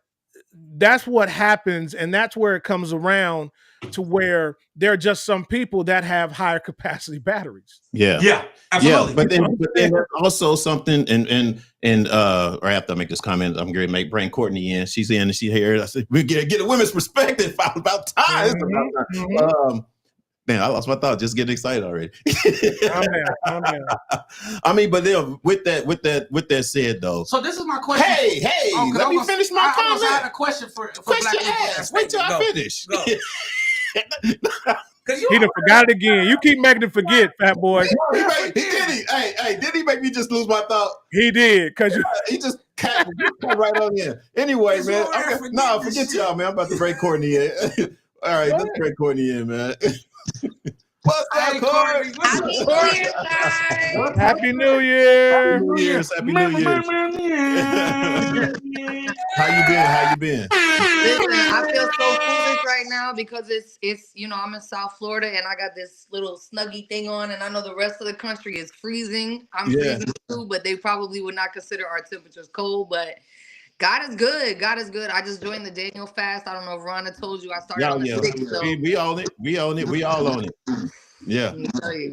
happens. And that's where it comes around to where there are just some people that have higher capacity batteries. Yeah, absolutely. But then also something and right after I make this comment, I'm going to bring Courtney in. She's in and she here. I said we get a women's perspective about time. Man, I lost my thought. Just getting excited already. Calm down. I mean, but then with that said though. So this is my question. Hey, let me finish my comment. I had a question for question asked. Wait till I finish. He done forgot it again. You keep making him forget, Fat Boy. He did. Hey, did he make me just lose my thought? He did, because he just cut right on in. Anyway, man. Forget y'all, man. I'm about to break Courtney in. All right, let's break Courtney in, man. What's up, Courtney? Happy New Year, guys. Happy New Year. Happy New Year's. Happy New Year's. How you been? Listen, I feel so foolish right now because it's I'm in South Florida and I got this little snuggie thing on and I know the rest of the country is freezing. I'm freezing too, but they probably would not consider our temperatures cold, but God is good. God is good. I just joined the Daniel fast. I don't know if Rhonda told you I started on the 6th. So. We own it. We all own it. Yeah.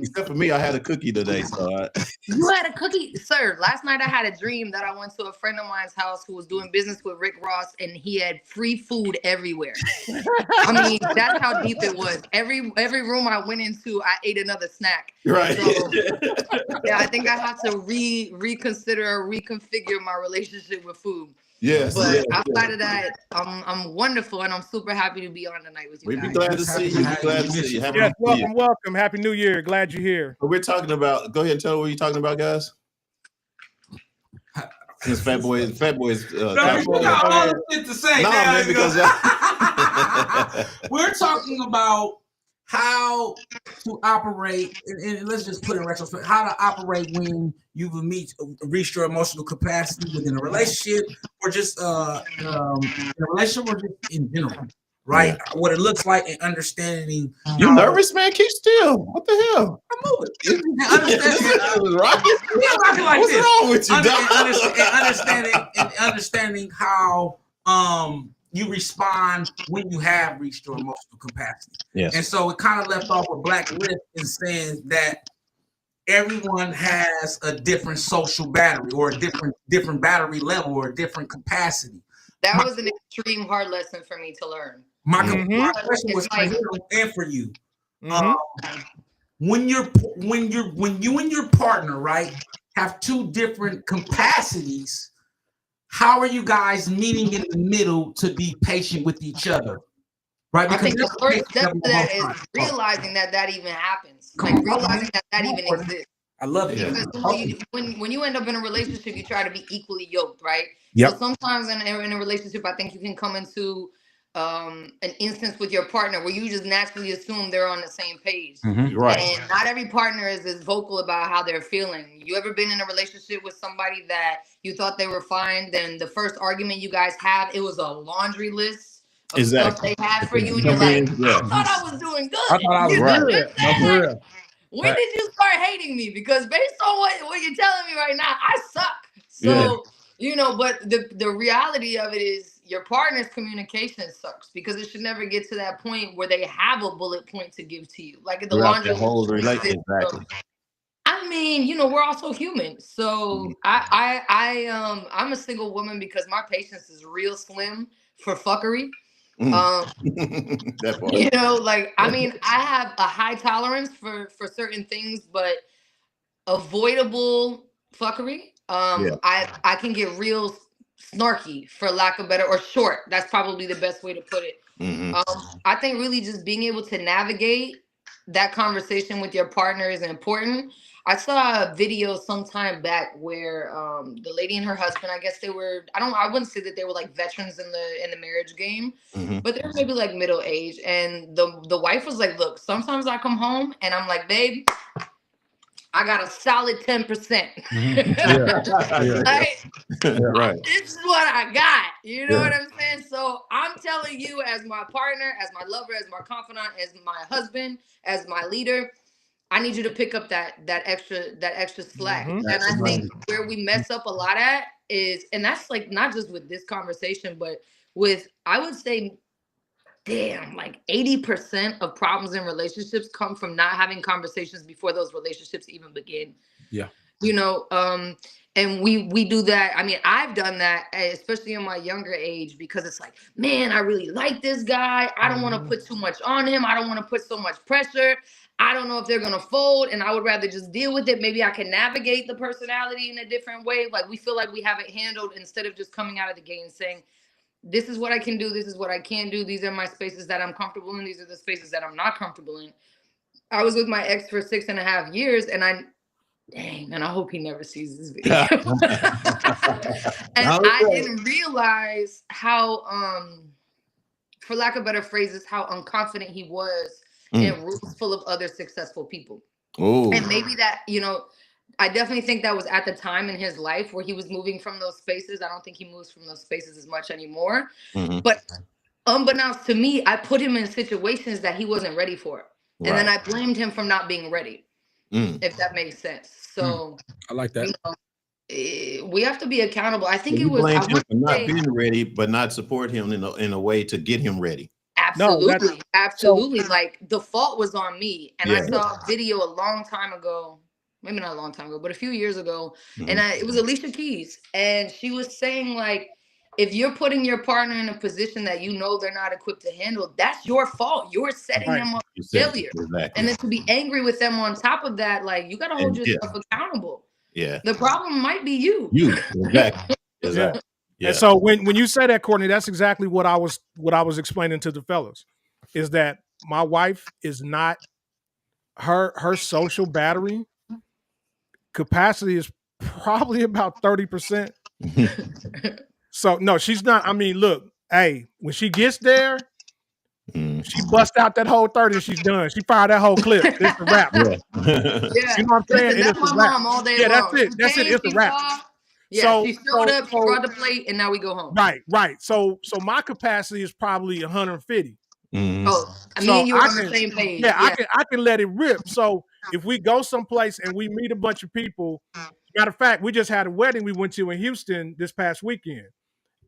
Except for me, I had a cookie today. So You had a cookie? Sir, last night I had a dream that I went to a friend of mine's house who was doing business with Rick Ross and he had free food everywhere. I mean, that's how deep it was. Every room I went into, I ate another snack. Right. So, yeah, I think I have to reconsider or reconfigure my relationship with food. Yes. But outside of that, I'm wonderful and I'm super happy to be on tonight with you guys. We'd be glad to see you. Yes, welcome. Happy New Year. Glad you're here. But we're talking about, go ahead and tell what you're talking about, guys. Since Fat Boy is you got all the shit to say. Man, because we're talking about how to operate, and let's just put it in retrospect, how to operate when you've reached your emotional capacity within a relationship, or just in a relationship, or just in general, right? Yeah. What it looks like and understanding. You nervous, man? Keep still. What the hell? I'm moving. What's wrong with you? Understanding how you respond when you have reached your emotional capacity. Yes. And so it kind of left off with Black Lip in saying that everyone has a different social battery or a different battery level or a different capacity. That was an extreme hard lesson for me to learn. My question was for him and for you. when you and your partner, right, have two different capacities, how are you guys meeting in the middle to be patient with each other? Right? Because I think the first step to that is realizing that even happens. Like realizing that even exists. I love it. Because when you end up in a relationship, you try to be equally yoked, right? Yep. So sometimes in a relationship, I think you can come into an instance with your partner where you just naturally assume they're on the same page. Mm-hmm. Right. And not every partner is as vocal about how they're feeling. You ever been in a relationship with somebody that you thought they were fine, then the first argument you guys have, it was a laundry list of stuff they had for you, and you're like, I thought I was doing good. I thought I was good. When did you start hating me? Because based on what you're telling me right now, I suck. So, but the reality of it is your partner's communication sucks, because it should never get to that point where they have a bullet point to give to you. Like the laundry list. Exactly. I mean, we're also human. So I'm a single woman because my patience is real slim for fuckery. I mean, I have a high tolerance for certain things, but avoidable fuckery. I can get real snarky, for lack of better, or short. That's probably the best way to put it. I think really just being able to navigate that conversation with your partner is important. I saw a video sometime back where the lady and her husband, I guess they were, I wouldn't say that they were like veterans in the marriage game, but they were maybe like middle age. And the wife was like, look, sometimes I come home and I'm like, babe, I got a solid 10%. Right. This is what I got. You know what I'm saying? So I'm telling you, as my partner, as my lover, as my confidant, as my husband, as my leader, I need you to pick up that extra slack. And I think where we mess up a lot at is, and that's like not just with this conversation, but with, I would say, like 80% of problems in relationships come from not having conversations before those relationships even begin. Yeah. And we do that. I mean, I've done that, especially in my younger age, because it's like, man, I really like this guy. I don't want to put too much on him. I don't want to put so much pressure. I don't know if they're going to fold, and I would rather just deal with it. Maybe I can navigate the personality in a different way. Like, we feel like we have it handled, instead of just coming out of the gate and saying, this is what I can do. This is what I can't do. These are my spaces that I'm comfortable in. These are the spaces that I'm not comfortable in. I was with my ex for 6.5 years, and I hope he never sees this video. And I didn't realize how, for lack of better phrases, how unconfident he was in rooms full of other successful people. And maybe that, I definitely think that was at the time in his life where he was moving from those spaces. I don't think he moves from those spaces as much anymore. But unbeknownst to me, I put him in situations that he wasn't ready for. And then I blamed him for not being ready, if that makes sense. So I like that. We have to be accountable. I think it was him for not being ready, but not support him in a way to get him ready. Absolutely. Absolutely. Like, the fault was on me. And I saw a video a long time ago. Maybe not a long time ago, but a few years ago. And it was Alicia Keys. And she was saying, like, if you're putting your partner in a position that they're not equipped to handle, that's your fault. You're setting them up for failure. Exactly. And then to be angry with them on top of that, like, you got to hold yourself accountable. Yeah. The problem might be you. Exactly. Yeah. And so when you say that, Courtney, that's exactly what I was explaining to the fellas, is that my wife is not, her social battery capacity is probably about 30%. So no, she's not. I mean, look, hey, when she gets there, she busts out that whole 30 and she's done. She fired that whole clip. It's a wrap. Yeah. You know what I'm saying? That's my mom all day long. That's it. That's it. It's a wrap. Yeah, she showed up, she brought the plate, and now we go home. Right. So my capacity is probably 150. Oh, I mean, you're on the same page. Yeah, I can let it rip. So if we go someplace and we meet a bunch of people, matter of fact, we just had a wedding we went to in Houston this past weekend.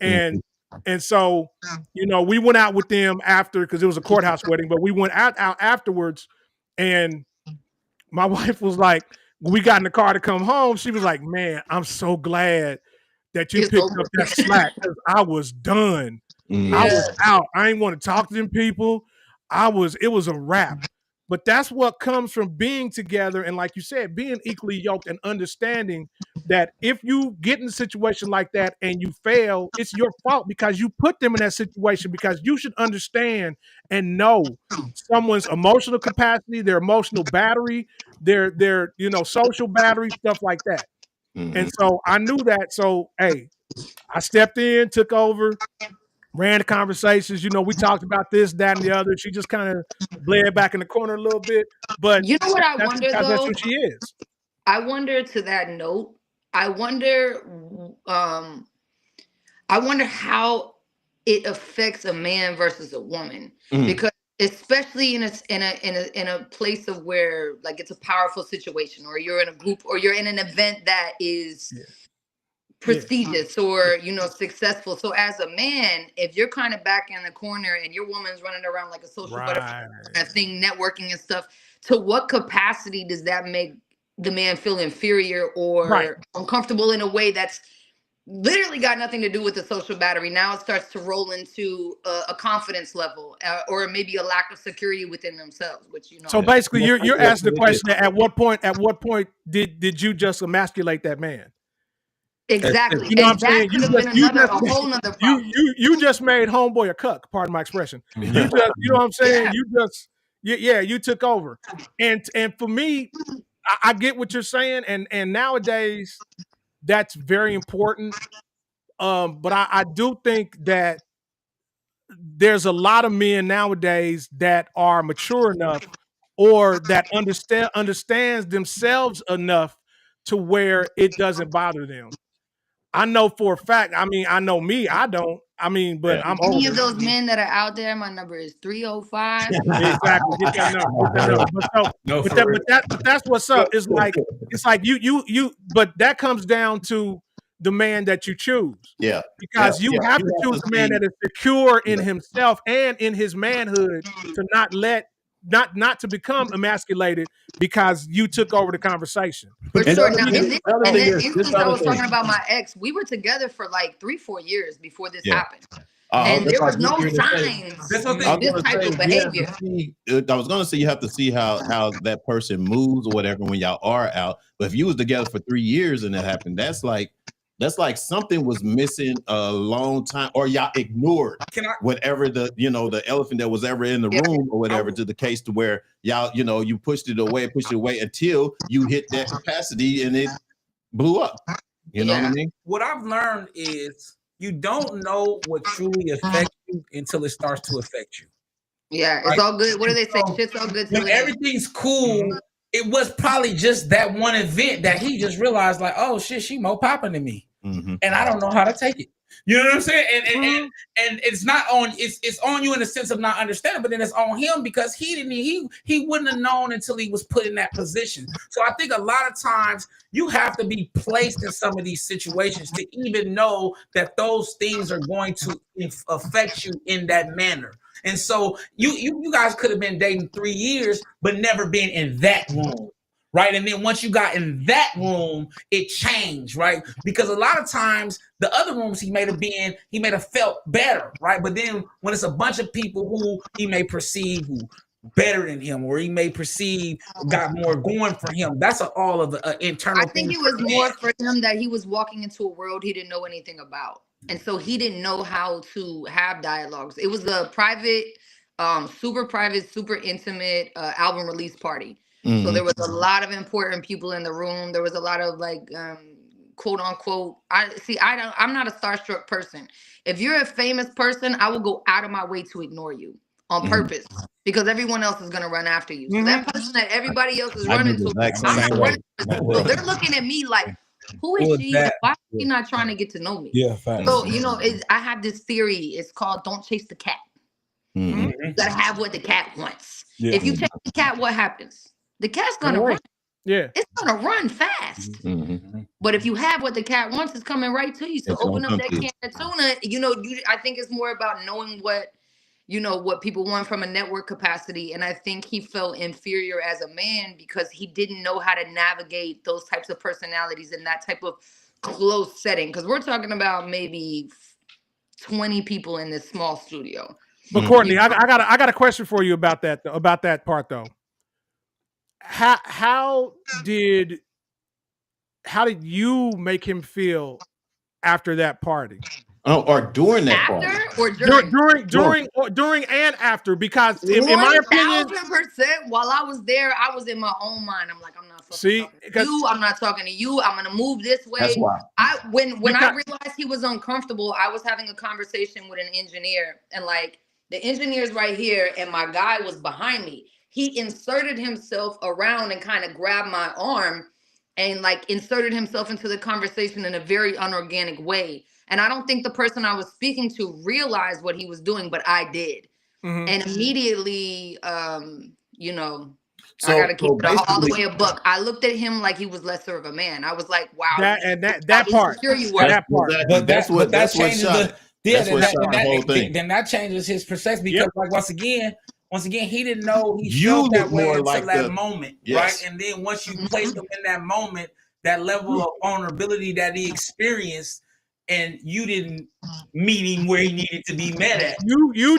And so, we went out with them after, because it was a courthouse wedding, but we went out afterwards. And my wife was like, when we got in the car to come home, she was like, man, I'm so glad that you picked up that slack, because I was done. I was out. I didn't want to talk to them people. It was a wrap. But that's what comes from being together and, like you said, being equally yoked and understanding that if you get in a situation like that and you fail, it's your fault because you put them in that situation, because you should understand and know someone's emotional capacity, their emotional battery, their social battery, stuff like that. And so I knew that. So hey, I stepped in, took over, ran the conversations. We talked about this, that, and the other. She just kind of bled back in the corner a little bit. But you know what I wonder though? That's who she is. I wonder, to that note, I wonder how it affects a man versus a woman, because especially in a place of where, like, it's a powerful situation, or you're in a group, or you're in an event that is prestigious or successful. So as a man, if you're kind of back in the corner and your woman's running around like a social butterfly thing, networking and stuff, to what capacity does that make the man feel inferior or uncomfortable in a way that's literally got nothing to do with the social battery? Now it starts to roll into a confidence level, or maybe a lack of security within themselves, which So basically, you're asking the question: at what point did you just emasculate that man? Exactly. You know what I'm saying? You just made homeboy a cuck. Pardon my expression. You know what I'm saying? You took over. And for me, I get what you're saying, and nowadays that's very important. But I do think that there's a lot of men nowadays that are mature enough, or that understands themselves enough to where it doesn't bother them. I know for a fact. I mean, I know me. I don't. I mean, but I'm any of those men that are out there. My number is 305. Exactly. Get that number. But that's what's up. It's like you. But that comes down to the man that you choose. Yeah. Because you have to choose a man that is secure in himself and in his manhood, to not to become emasculated because you took over the conversation. For sure. Now, in this instance, I was talking about my ex. We were together for like 3-4 years before this happened. And there was no signs of this type of behavior. I was going to say, you have to see how that person moves or whatever when y'all are out. But if you was together for 3 years and that happened, that's like something was missing a long time, or y'all ignored whatever the elephant that was ever in the room or whatever, to the case to where y'all, you pushed it away until you hit that capacity and it blew up. You know what I mean? What I've learned is you don't know what truly affects you until it starts to affect you. Yeah, it's all good. What do they say? Shit's all good. When everything's cool, it was probably just that one event that he just realized, like, oh shit, she more popping than me, and I don't know how to take it. You know what I'm saying? And it's not on. It's on you in the sense of not understanding, but then it's on him because he wouldn't have known until he was put in that position. So I think a lot of times you have to be placed in some of these situations to even know that those things are going to affect you in that manner. And so you guys could have been dating 3 years, but never been in that room, right? And then once you got in that room, it changed, right? Because a lot of times the other rooms he may have felt better, right? But then when it's a bunch of people who he may perceive who better than him, or he may perceive got more going for him, that's all of the internal. I think it was more for him that he was walking into a world he didn't know anything about. And so he didn't know how to have dialogues. It was a private, super intimate album release party. So there was a lot of important people in the room. There was a lot of like, quote unquote, I'm not a starstruck person. If you're a famous person, I will go out of my way to ignore you on purpose, because everyone else is going to run after you. So that person that everybody else is running to, so they're looking at me like, who is she? Why is she not trying to get to know me? Yeah, facts. So, I have this theory. It's called don't chase the cat. You gotta have what the cat wants. Yeah. If you chase the cat, what happens? The cat's gonna run. Yeah. It's gonna run fast. But if you have what the cat wants, it's coming right to you. So open up that can of tuna. I think it's more about knowing what people want from a network capacity. And I think he felt inferior as a man because he didn't know how to navigate those types of personalities in that type of close setting. Because we're talking about maybe 20 people in this small studio. But Courtney, I got a question for you about that part though. how did you make him feel after that party? Oh, or during that after party. or during? During and after, because in my opinion, 1000%. While I was there, I was in my own mind. I'm like, I'm not see, talking to you. I'm not talking to you. I'm gonna move this way. That's why. When I realized he was uncomfortable, I was having a conversation with an engineer, and like the engineer's right here, and my guy was behind me. He inserted himself around and kind of grabbed my arm, and like inserted himself into the conversation in a very unorganic way. And I don't think the person I was speaking to realized what he was doing, but I did. Mm-hmm. And immediately, you know, so, I got to keep it all the way a buck. I looked at him like he was lesser of a man. I was like, wow. That part. Sure you were. That part. But that's what changes the whole thing. Then that changes his perspective because, like, once again, he didn't know he felt that way until like that moment, right? And then once you place him in that moment, that level of vulnerability that he experienced, and you didn't meet him where he needed to be met at. You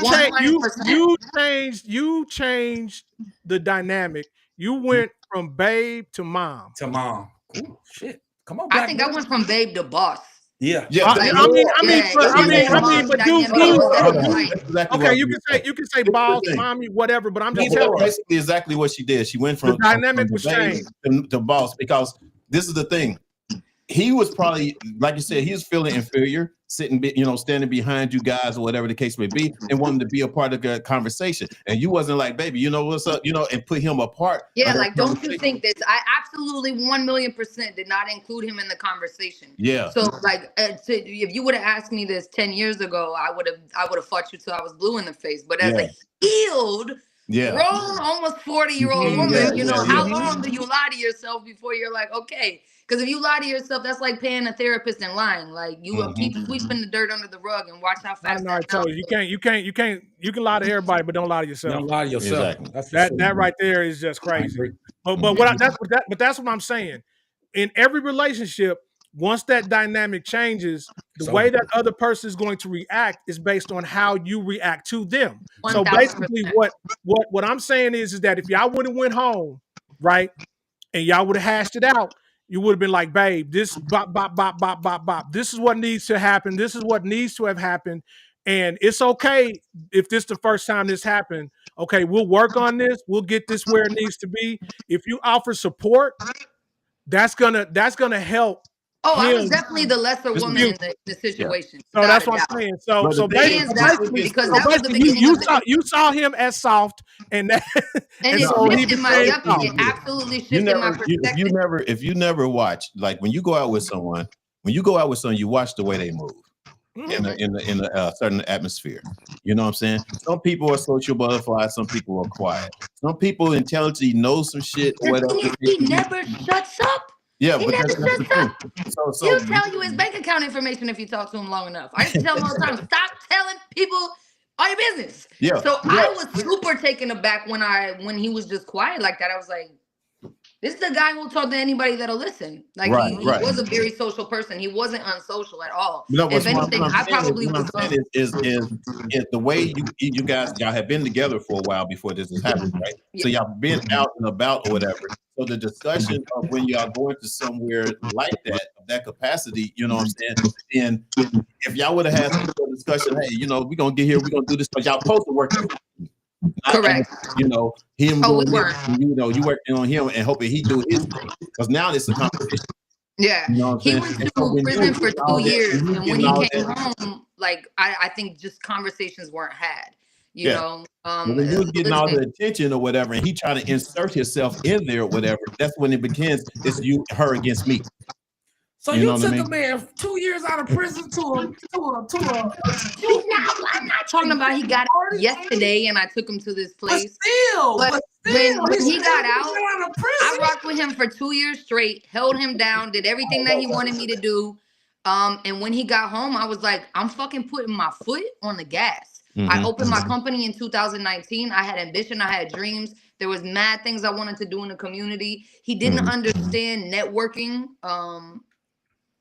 changed the dynamic. You went from babe to mom. Ooh, shit. Come on. I think I went from babe to boss. Yeah. I mean, but dude, okay, you can say boss, mommy, whatever, but I'm just telling you. Basically exactly what she did. She went from the dynamic was changed to boss, because this is the thing. He was probably, like you said, he was feeling inferior, standing behind you guys or whatever the case may be, and wanting to be a part of the conversation. And you wasn't like, baby, you know what's up, and put him apart. Yeah, like, don't you think that I absolutely 1,000,000% did not include him in the conversation. Yeah. So like, if you would have asked me this 10 years ago, I would have fought you till I was blue in the face. But as a healed, grown, almost 40-year-old woman, how long do you lie to yourself before you're like, okay? Because if you lie to yourself, that's like paying a therapist and lying. Like, you will keep sweeping the dirt under the rug and watch how fast. I told you, you can lie to everybody, but don't lie to yourself. Don't lie to yourself. Exactly. That right there is just crazy. But that's what I'm saying. In every relationship, once that dynamic changes, the way that other person is going to react is based on how you react to them. 1,000%. So basically, what I'm saying is that if y'all would have went home, right, and y'all would have hashed it out, you would have been like, babe, this bop, bop, bop, bop, bop, bop. This is what needs to happen. This is what needs to have happened. And it's okay if this is the first time this happened. Okay, we'll work on this. We'll get this where it needs to be. If you offer support, that's gonna help. Oh, I was definitely the lesser woman in the situation. So that's what I'm saying. So basically, because that was the beginning. You saw him as soft, and it shifted it absolutely shifted my perspective. If you never watch, like when you go out with someone, you watch the way they move in a certain atmosphere. You know what I'm saying? Some people are social butterflies, some people are quiet. Some people intelligently know some shit or whatever. He never shuts up. Yeah, he but never shuts up. He'll tell you his bank account information if you talk to him long enough. I used to tell him all the time, stop telling people all your business. Yeah. So I was super taken aback when he was just quiet like that. I was like, this is the guy who will talk to anybody that'll listen. Like he was a very social person. He wasn't unsocial at all. No, if anything, I probably was. Is the way you guys y'all have been together for a while before this has happened, right? Yeah. So y'all been out and about or whatever. So the discussion of when y'all going to somewhere like that capacity, you know what I'm saying? And if y'all would have had some sort of discussion, hey, we're gonna get here, we're gonna do this, but y'all supposed to work. Correct. Him. You working on him and hoping he do his thing. Because now it's a competition. Yeah. He went to prison for 2 years, and when he came home, like I think just conversations weren't had. You know, when he was getting all the attention or whatever, and he trying to insert himself in there or whatever, that's when it begins. It's her against me. So you took a man 2 years out of prison to a. I'm not talking about he got out yesterday and I took him to this place. But when he got out, I rocked with him for 2 years straight, held him down, did everything that he wanted me to do. And when he got home, I was like, I'm fucking putting my foot on the gas. I opened my company in 2019. I had ambition. I had dreams. There was mad things I wanted to do in the community. He didn't understand networking.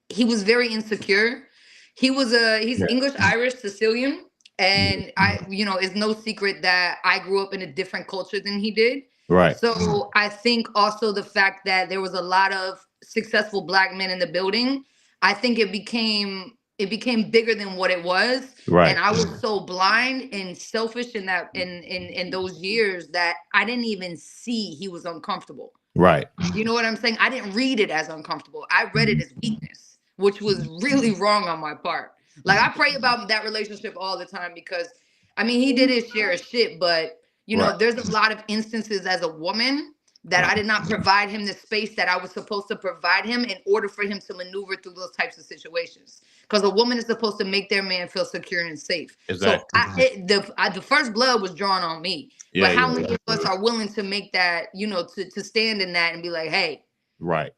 He was very insecure. He's English, Irish, Sicilian. And it's no secret that I grew up in a different culture than he did. Right. So I think also the fact that there was a lot of successful Black men in the building, I think it became bigger than what it was. Right. And I was so blind and selfish in that in those years that I didn't even see he was uncomfortable. Right. You know what I'm saying? I didn't read it as uncomfortable. I read it as weakness, which was really wrong on my part. Like, I pray about that relationship all the time because, I mean, he did his share of shit, but you know, there's a lot of instances as a woman that I did not provide him the space that I was supposed to provide him in order for him to maneuver through those types of situations. Because a woman is supposed to make their man feel secure and safe. Exactly. So the first blood was drawn on me. Yeah, but how many of us are willing to make that, you know, to stand in that and be like, hey, right,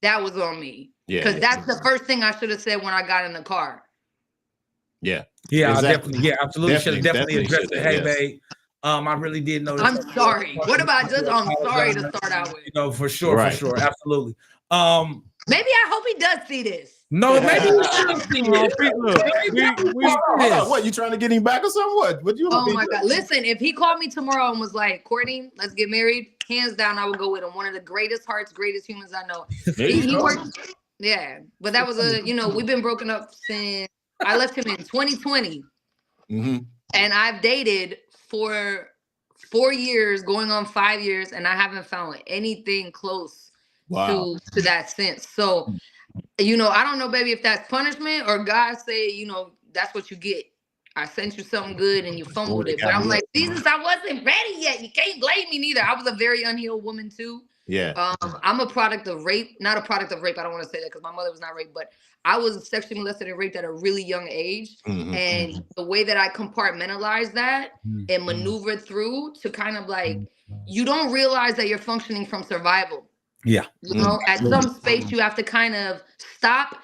that was on me. Yeah. Because that's the first thing I should have said when I got in the car. Yeah. Yeah, exactly. Absolutely. Should have definitely addressed it. Hey, babe. I really did know. I'm sorry. What about just I'm sorry to start out with? You know, for sure, absolutely. Maybe I hope he does see this. No, maybe we should see it. What, you trying to get him back or something? What you? Oh my God! Listen, if he called me tomorrow and was like, "Courtney, let's get married," hands down, I would go with him. One of the greatest hearts, greatest humans I know. He worked, yeah, but that was we've been broken up since I left him in 2020, and I've dated for 4 years, going on 5 years, and I haven't found anything close to that since. So, I don't know, baby, if that's punishment or God say, that's what you get. I sent you something good and you fumbled it. But I'm like, Jesus, I wasn't ready yet. You can't blame me neither. I was a very unhealed woman too. Yeah. I'm a product of rape, not a product of rape. I don't want to say that because my mother was not raped, but I was sexually molested and raped at a really young age. And the way that I compartmentalized that and maneuvered through to kind of like, you don't realize that you're functioning from survival. Yeah. At some space, you have to kind of stop,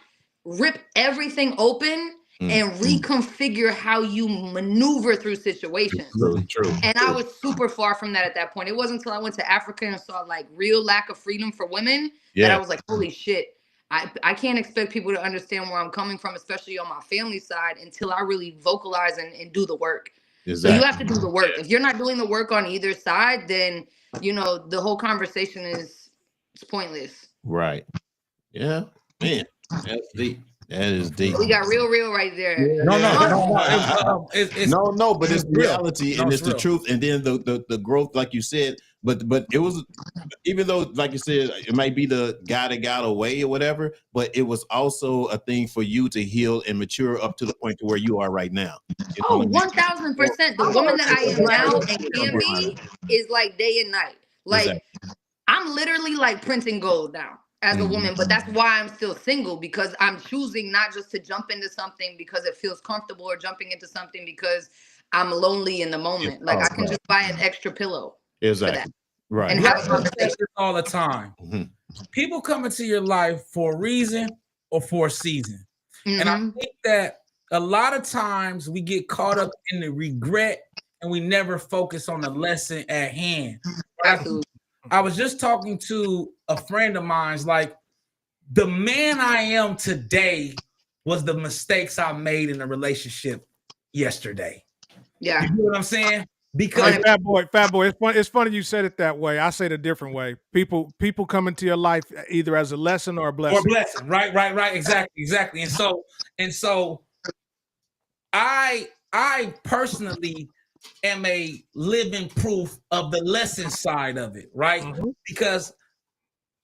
rip everything open and reconfigure how you maneuver through situations. True. And I was super far from that at that point. It wasn't until I went to Africa and saw like real lack of freedom for women that I was like, holy shit. I can't expect people to understand where I'm coming from, especially on my family side, until I really vocalize and do the work. Exactly. So you have to do the work. If you're not doing the work on either side, then, the whole conversation is pointless. Right. Yeah. Man, that's deep. That is deep. We got real right there. Yeah. No, but it's reality and it's the truth. And then the growth, like you said, but it was, even though, like you said, it might be the guy that got away or whatever, but it was also a thing for you to heal and mature up to the point to where you are right now. 1,000%. The woman that I am now and can be is like day and night. Like, I'm literally like printing gold now as a woman, but that's why I'm still single, because I'm choosing not just to jump into something because it feels comfortable or jumping into something because I'm lonely in the moment. Like, I can just buy an extra pillow. Exactly. Right. And have a conversation all the time. People come into your life for a reason or for a season. And I think that a lot of times we get caught up in the regret and we never focus on the lesson at hand. Absolutely. I was just talking to a friend of mine's, like, the man I am today was the mistakes I made in a relationship yesterday. Yeah. You know what I'm saying? Because Fat boy, it's funny you said it that way. I say it a different way. People come into your life either as a lesson or a blessing. Or blessing. Right. Exactly. And so I personally am a living proof of the lesson side of it, right? Because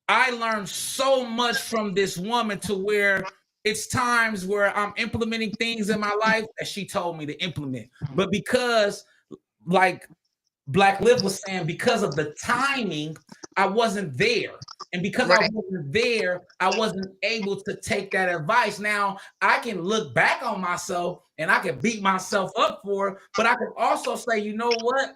I learned so much from this woman to where it's times where I'm implementing things in my life that she told me to implement. But because, like Black Liv was saying, because of the timing, I wasn't there. And because I wasn't there, I wasn't able to take that advice. Now, I can look back on myself and I can beat myself up for it, but I can also say, you know what?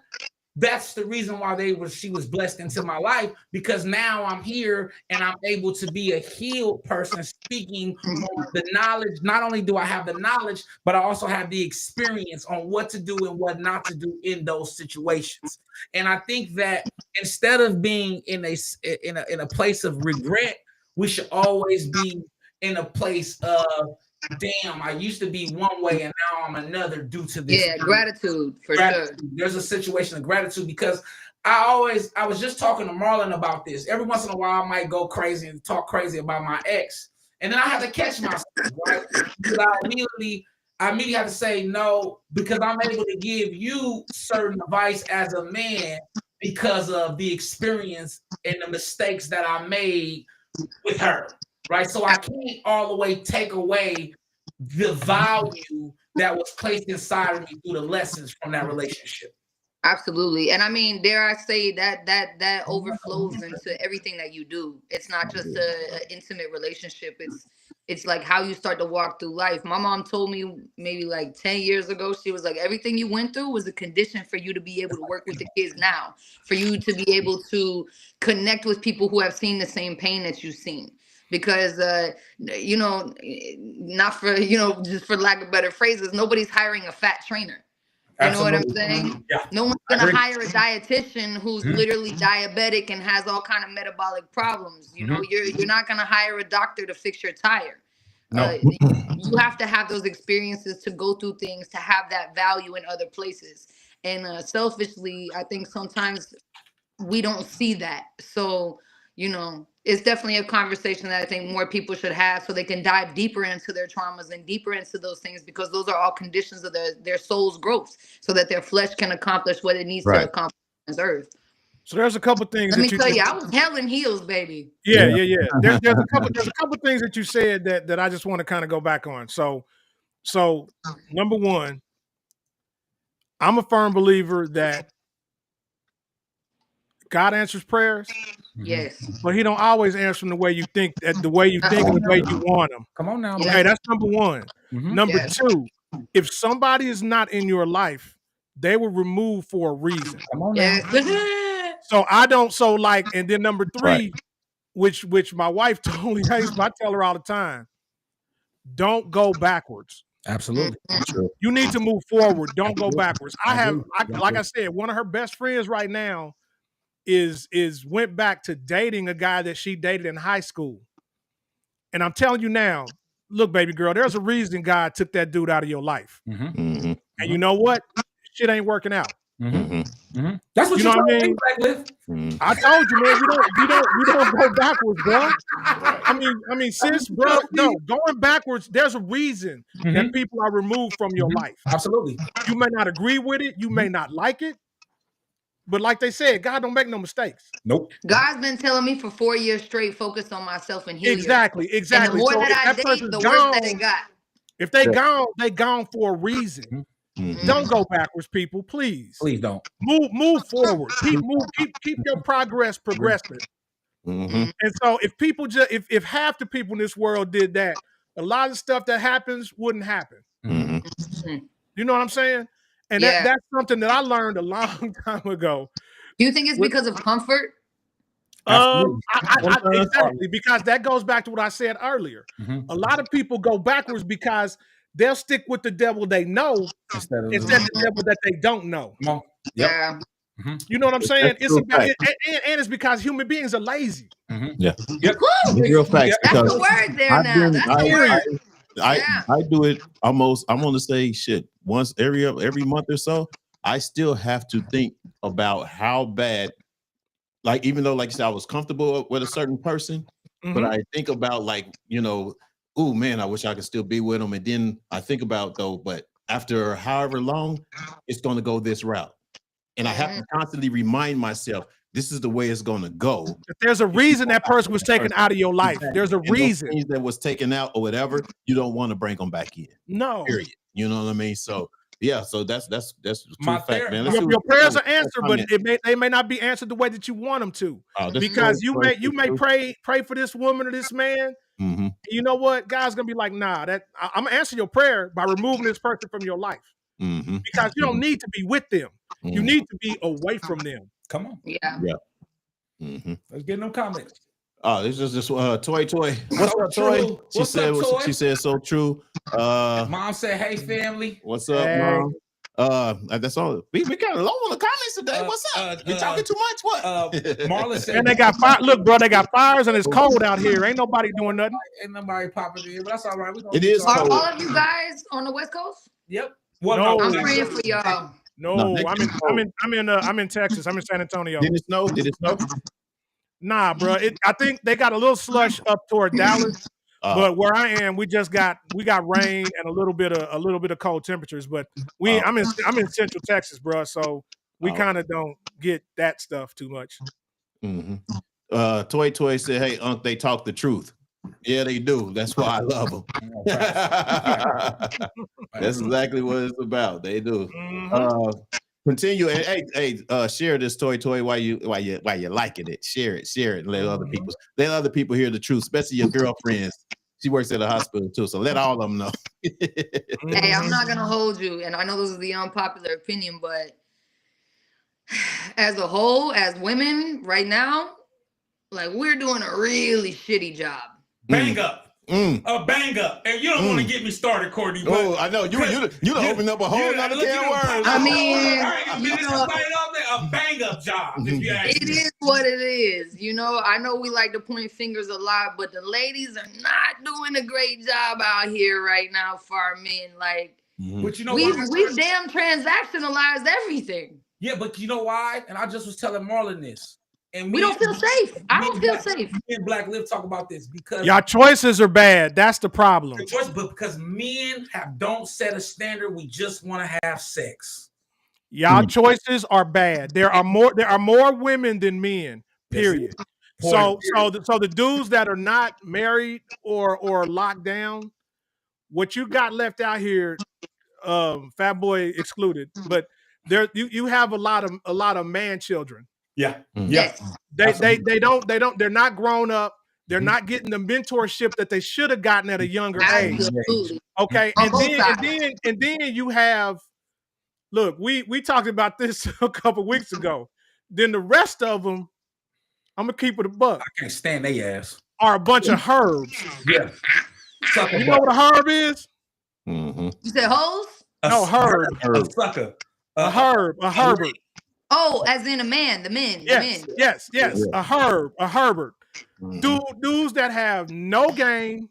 That's the reason why she was blessed into my life, because now I'm here and I'm able to be a healed person speaking on the knowledge. Not only do I have the knowledge, but I also have the experience on what to do and what not to do in those situations. And I think that instead of being in a place of regret, we should always be in a place of, damn, I used to be one way and now I'm another due to this. Yeah, gratitude, for sure. There's a situation of gratitude, because I was just talking to Marlon about this. Every once in a while, I might go crazy and talk crazy about my ex, and then I have to catch myself, right? Because I immediately have to say no, because I'm able to give you certain advice as a man because of the experience and the mistakes that I made with her, right? So I can't all the way take away the value that was placed inside of me through the lessons from that relationship. Absolutely. And I mean, dare I say that overflows into everything that you do. It's not just an intimate relationship. It's like how you start to walk through life. My mom told me maybe like 10 years ago, she was like, everything you went through was a condition for you to be able to work with the kids now, for you to be able to connect with people who have seen the same pain that you've seen. Because, you know, not for, you know, just for lack of better phrases, nobody's hiring a fat trainer. You Absolutely. know what I'm saying? Yeah. No one's gonna hire a dietitian who's literally diabetic and has all kind of metabolic problems. You know, you're not gonna hire a doctor to fix your tire. No. You have to have those experiences to go through things, to have that value in other places. And selfishly, I think sometimes we don't see that. So, you know, it's definitely a conversation that I think more people should have, so they can dive deeper into their traumas and deeper into those things, because those are all conditions of their soul's growth, so that their flesh can accomplish what it needs to accomplish on this earth. So there's a couple things. Let me tell you, I was hell in heels, baby. Yeah. There's a couple things that you said that I just want to kind of go back on. So number one, I'm a firm believer that God answers prayers. Yes. But he don't always answer them the way you think, the way you think and the way you want them. Come on now. Yeah. Okay, that's number one. Number Yes. two, if somebody is not in your life, they were removed for a reason. Come on now. Yes. So I don't, so like, and then number three, which my wife totally hates, but I tell her all the time, don't go backwards. Absolutely. You need to move forward. Don't go backwards. Like I said, one of her best friends right now is went back to dating a guy that she dated in high school. And I'm telling you now, look, baby girl, there's a reason God took that dude out of your life. And you know what? Shit ain't working out. That's what You know what I mean? with. I told you, man, you don't go backwards, bro. I mean, sis, bro, no, going backwards, there's a reason that people are removed from your life. Absolutely. You may not agree with it, you may not like it, but like they said, God don't make no mistakes. Nope. God's been telling me for 4 years straight, focus on myself and heal Exactly. And the more So that I if date, person's the gone, worse that it got. if they gone for a reason. Don't go backwards, people. Please don't. Move forward. Keep your progress progressive. And so if people if half the people in this world did that, a lot of stuff that happens wouldn't happen. You know what I'm saying? And that's something that I learned a long time ago. Do you think it's because of comfort? Exactly, because that goes back to what I said earlier. A lot of people go backwards because they'll stick with the devil they know instead of the devil that they don't know. Yeah. You know what I'm saying? It's about and it's because human beings are lazy. Yeah. Woo! Real facts. That's the word there now. That's the word. I do it almost. I'm going to say shit once every month or so. I still have to think about how bad, like, even though, like you said, I was comfortable with a certain person, but I think about, like, you know, oh man, I wish I could still be with them. And then I think about, though, but after however long, it's going to go this route. And I have to constantly remind myself, this is the way it's going to go. If there's a reason that person was taken out of your life. There's a reason. Things that was taken out or whatever, you don't want to bring them back in. No. Period. You know what I mean? So yeah, so that's My true fact, man. Your prayers are answered, but they may not be answered the way that you want them to. Because you may pray for this woman or this man. You know what? God's gonna be like, nah, I'm gonna answer your prayer by removing this person from your life. Because you don't need to be with them. You need to be away from them. Come on. Yeah. Let's get no comments. Oh, this is just Toy. What's So up, Toy? true. She What's said up, Toy? she said so true. Mom said, "Hey, family." What's up, Mom? That's all. We got low on the comments today. What's up? You talking too much? What? Marlon said, And they got fire. Look, bro, they got fires and it's cold out here. Ain't nobody doing nothing. "Ain't nobody popping in, but that's all right." It is Are cold. all of you guys on the West Coast? Yep. No. I'm praying for y'all. No, I'm in Texas. I'm in San Antonio. Did it snow? Did it snow? Nah, bro. I think they got a little slush up toward Dallas, but where I am, we got rain and a little bit of cold temperatures. But I'm in Central Texas, bro. So we kind of don't get that stuff too much. Mm-hmm. Toy said, "Hey, Unc, they talk the truth." Yeah, they do. That's why I love them. That's exactly what it's about. They do. Continue and hey, share this toy while you liking it. Share it, and let other people hear the truth, especially your girlfriends. She works at a hospital too, so let all of them know. Hey, I'm not gonna hold you, and I know this is the unpopular opinion, but as a whole, as women right now, like we're doing a really shitty job. Bang up. A bang up. And you don't want to get me started, Courtney. Oh, I know. You done opened up a whole nother can of worms. I mean, a bang up job. It is what it is. You know, I know we like to point fingers a lot, but the ladies are not doing a great job out here right now for our men. Like, but you know, we've damn transactionalized everything. Yeah, but you know why? And I just was telling Marlon this. And we don't feel safe. I don't feel safe. Me and Black Live talk about this because y'all choices are bad. That's the problem. But because men don't set a standard, we just want to have sex. Y'all choices are bad. There are more women than men. Period. So the dudes that are not married or locked down, what you got left out here, Fat Boy excluded, but there you have a lot of man children. Yeah. Yes. They're not grown up. They're not getting the mentorship that they should have gotten at a younger age. Okay. And then you have, look, we talked about this a couple weeks ago. Then the rest of them, I'm gonna keep it a buck. I can't stand their ass. Are a bunch of herbs. Yeah. You know what a herb is? You said hoes? No, herb. A sucker. A Herbert. Oh, as in a man, the men. Yes. A Herbert. Dudes that have no game.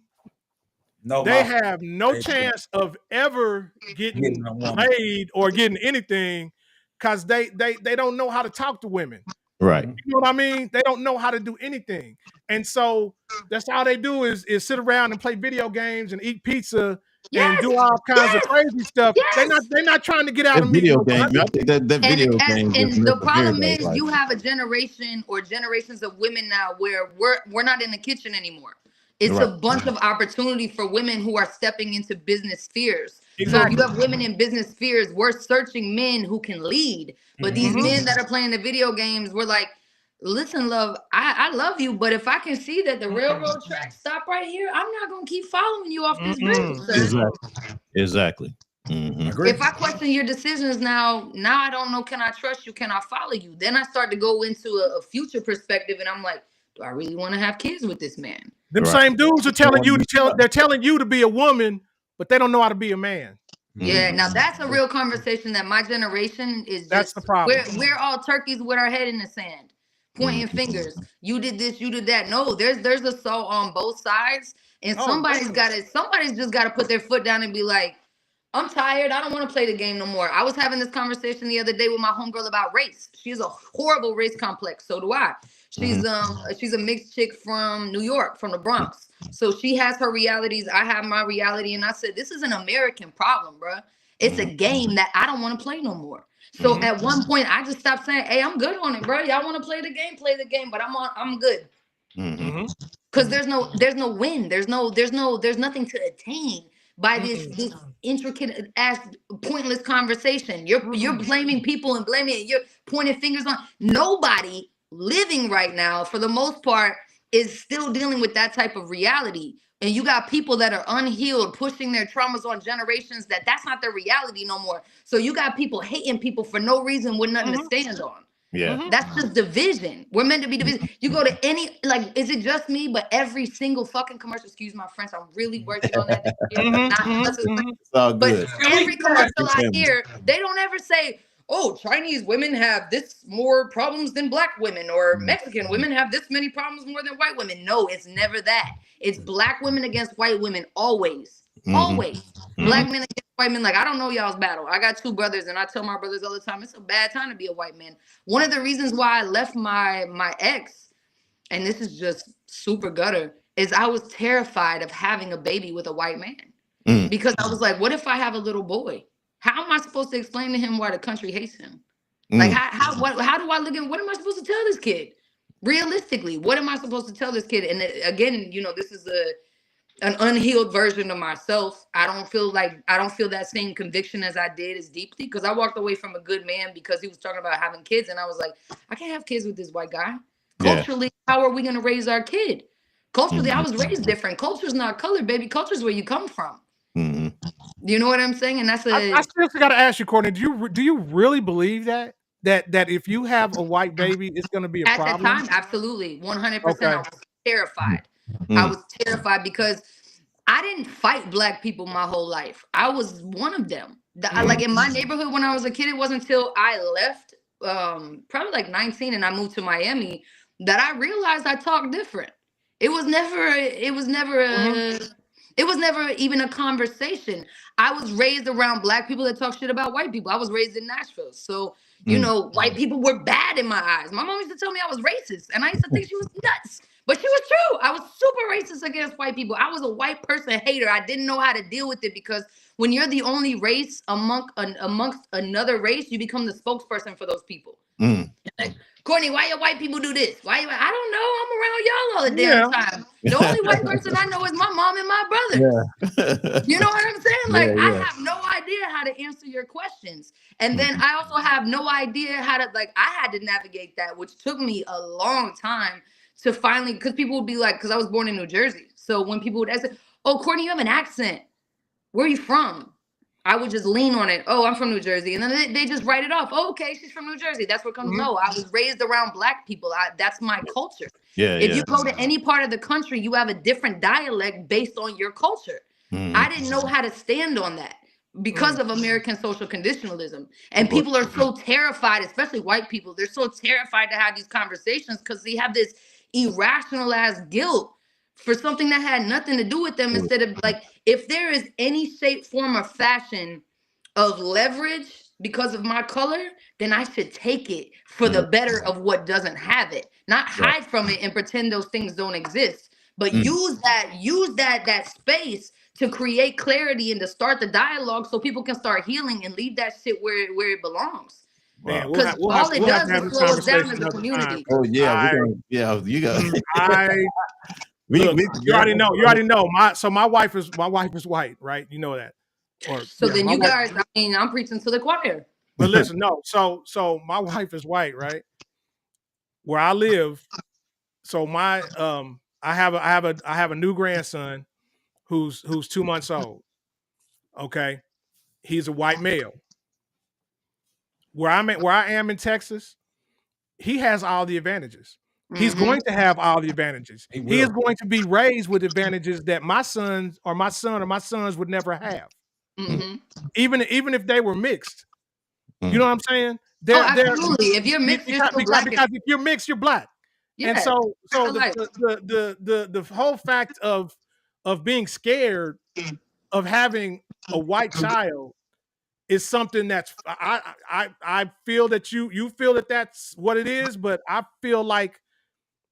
They have no chance of ever getting laid or getting anything because they don't know how to talk to women. Right. You know what I mean? They don't know how to do anything. And so that's all they do is sit around and play video games and eat pizza and do all kinds of crazy stuff. They're not trying to get out of video game. I think that video game. And the problem is you have a generation or generations of women now where we're not in the kitchen anymore. It's a bunch of opportunity for women who are stepping into business spheres. Exactly. So you have women in business spheres. We're searching men who can lead. But these men that are playing the video games, we're like, listen, love, I love you, but if I can see that the railroad tracks stop right here, I'm not going to keep following you off this bridge. Exactly. If I question your decisions now I don't know, can I trust you? Can I follow you? Then I start to go into a future perspective and I'm like, do I really want to have kids with this man? Them same dudes are telling you they're telling you to be a woman, but they don't know how to be a man. Yeah, now that's a real conversation that my generation is just, that's the problem. We're all turkeys with our head in the sand, pointing fingers. You did this, you did that. No, there's assault on both sides, and somebody's just got to put their foot down and be like, I'm tired. I don't want to play the game no more. I was having this conversation the other day with my homegirl about race. She has a horrible race complex. So do I. She's a mixed chick from New York, from the Bronx. So she has her realities. I have my reality. And I said, this is an American problem, bro. It's a game that I don't want to play no more. So at one point, I just stopped saying, hey, I'm good on it, bro. Y'all want to play the game, but I'm good. Because there's no win. There's nothing to attain by this intricate ass pointless conversation. You're blaming people and blaming it. You're pointing fingers on nobody. Living right now, for the most part, is still dealing with that type of reality. And you got people that are unhealed, pushing their traumas on generations that's not their reality no more. So you got people hating people for no reason with nothing to stand on. Yeah. That's just division. We're meant to be division. You go to any, like, is it just me? But every single fucking commercial, excuse my French, I'm really working on that. It's all good. But every commercial I hear, they don't ever say, oh, Chinese women have this more problems than black women, or Mexican women have this many problems more than white women. No, it's never that. It's black women against white women always. Always. Black men against white men. Like, I don't know y'all's battle. I got 2 brothers, and I tell my brothers all the time, it's a bad time to be a white man. One of the reasons why I left my ex, and this is just super gutter, is I was terrified of having a baby with a white man. Because I was like, what if I have a little boy? How am I supposed to explain to him why the country hates him? Like, how do I look at, what am I supposed to tell this kid? Realistically, what am I supposed to tell this kid? And again, you know, this is an unhealed version of myself. I don't feel that same conviction as I did as deeply, because I walked away from a good man because he was talking about having kids, and I was like, I can't have kids with this white guy. Culturally, how are we going to raise our kid? Culturally, I was raised different. Culture's not color, baby. Culture's where you come from. You know what I'm saying? And that's I still got to ask you, Courtney, do you really believe that if you have a white baby, it's going to be a problem? At that time, absolutely, 100%. Okay. I was terrified. I was terrified because I didn't fight black people my whole life. I was one of them. Like in my neighborhood when I was a kid, it wasn't until I left, probably like 19, and I moved to Miami, that I realized I talked different. It was never even a conversation. I was raised around black people that talk shit about white people. I was raised in Nashville. So, you know, white people were bad in my eyes. My mom used to tell me I was racist, and I used to think she was nuts. But she was true. I was super racist against white people. I was a white person hater. I didn't know how to deal with it, because when you're the only race amongst another race, you become the spokesperson for those people. Like, Courtney, why your white people do this? I don't know. I'm around y'all all the damn time. The only white person I know is my mom and my brother. You know what I'm saying? Like, I have no idea how to answer your questions. And then I also have no idea how to, like, I had to navigate that, which took me a long time to finally, because people would be like, because I was born in New Jersey. So when people would ask, oh, Courtney, you have an accent. Where are you from? I would just lean on it. Oh, I'm from New Jersey. And then they just write it off. Oh, okay, she's from New Jersey. That's where it comes. No, I was raised around black people. That's my culture. If you go to any part of the country, you have a different dialect based on your culture. I didn't know how to stand on that because of American social conditionalism. And people are so terrified, especially white people. They're so terrified to have these conversations because they have this irrational ass guilt for something that had nothing to do with them, instead of, like, if there is any shape, form, or fashion of leverage because of my color, then I should take it for the better of what doesn't have it. Not hide from it and pretend those things don't exist, but use that space to create clarity and to start the dialogue so people can start healing and leave that shit where it belongs. Because all it does is slow us down as a community. Oh yeah, you got. You already know. My wife is white, right? You know that. Then you guys, I mean, I'm preaching to the choir. But listen, no. So my wife is white, right? Where I live, so my I have a new grandson who's 2 months old. Okay, he's a white male. Where I am in Texas, he has all the advantages. He's going to have all the advantages. He is going to be raised with advantages that my son or my sons would never have. Even if they were mixed. You know what I'm saying? Absolutely. If you're mixed, you're still black. Because if you're mixed, you're black. Yeah. And so the whole fact of being scared of having a white child is something that's I feel that you feel that that's what it is, but I feel like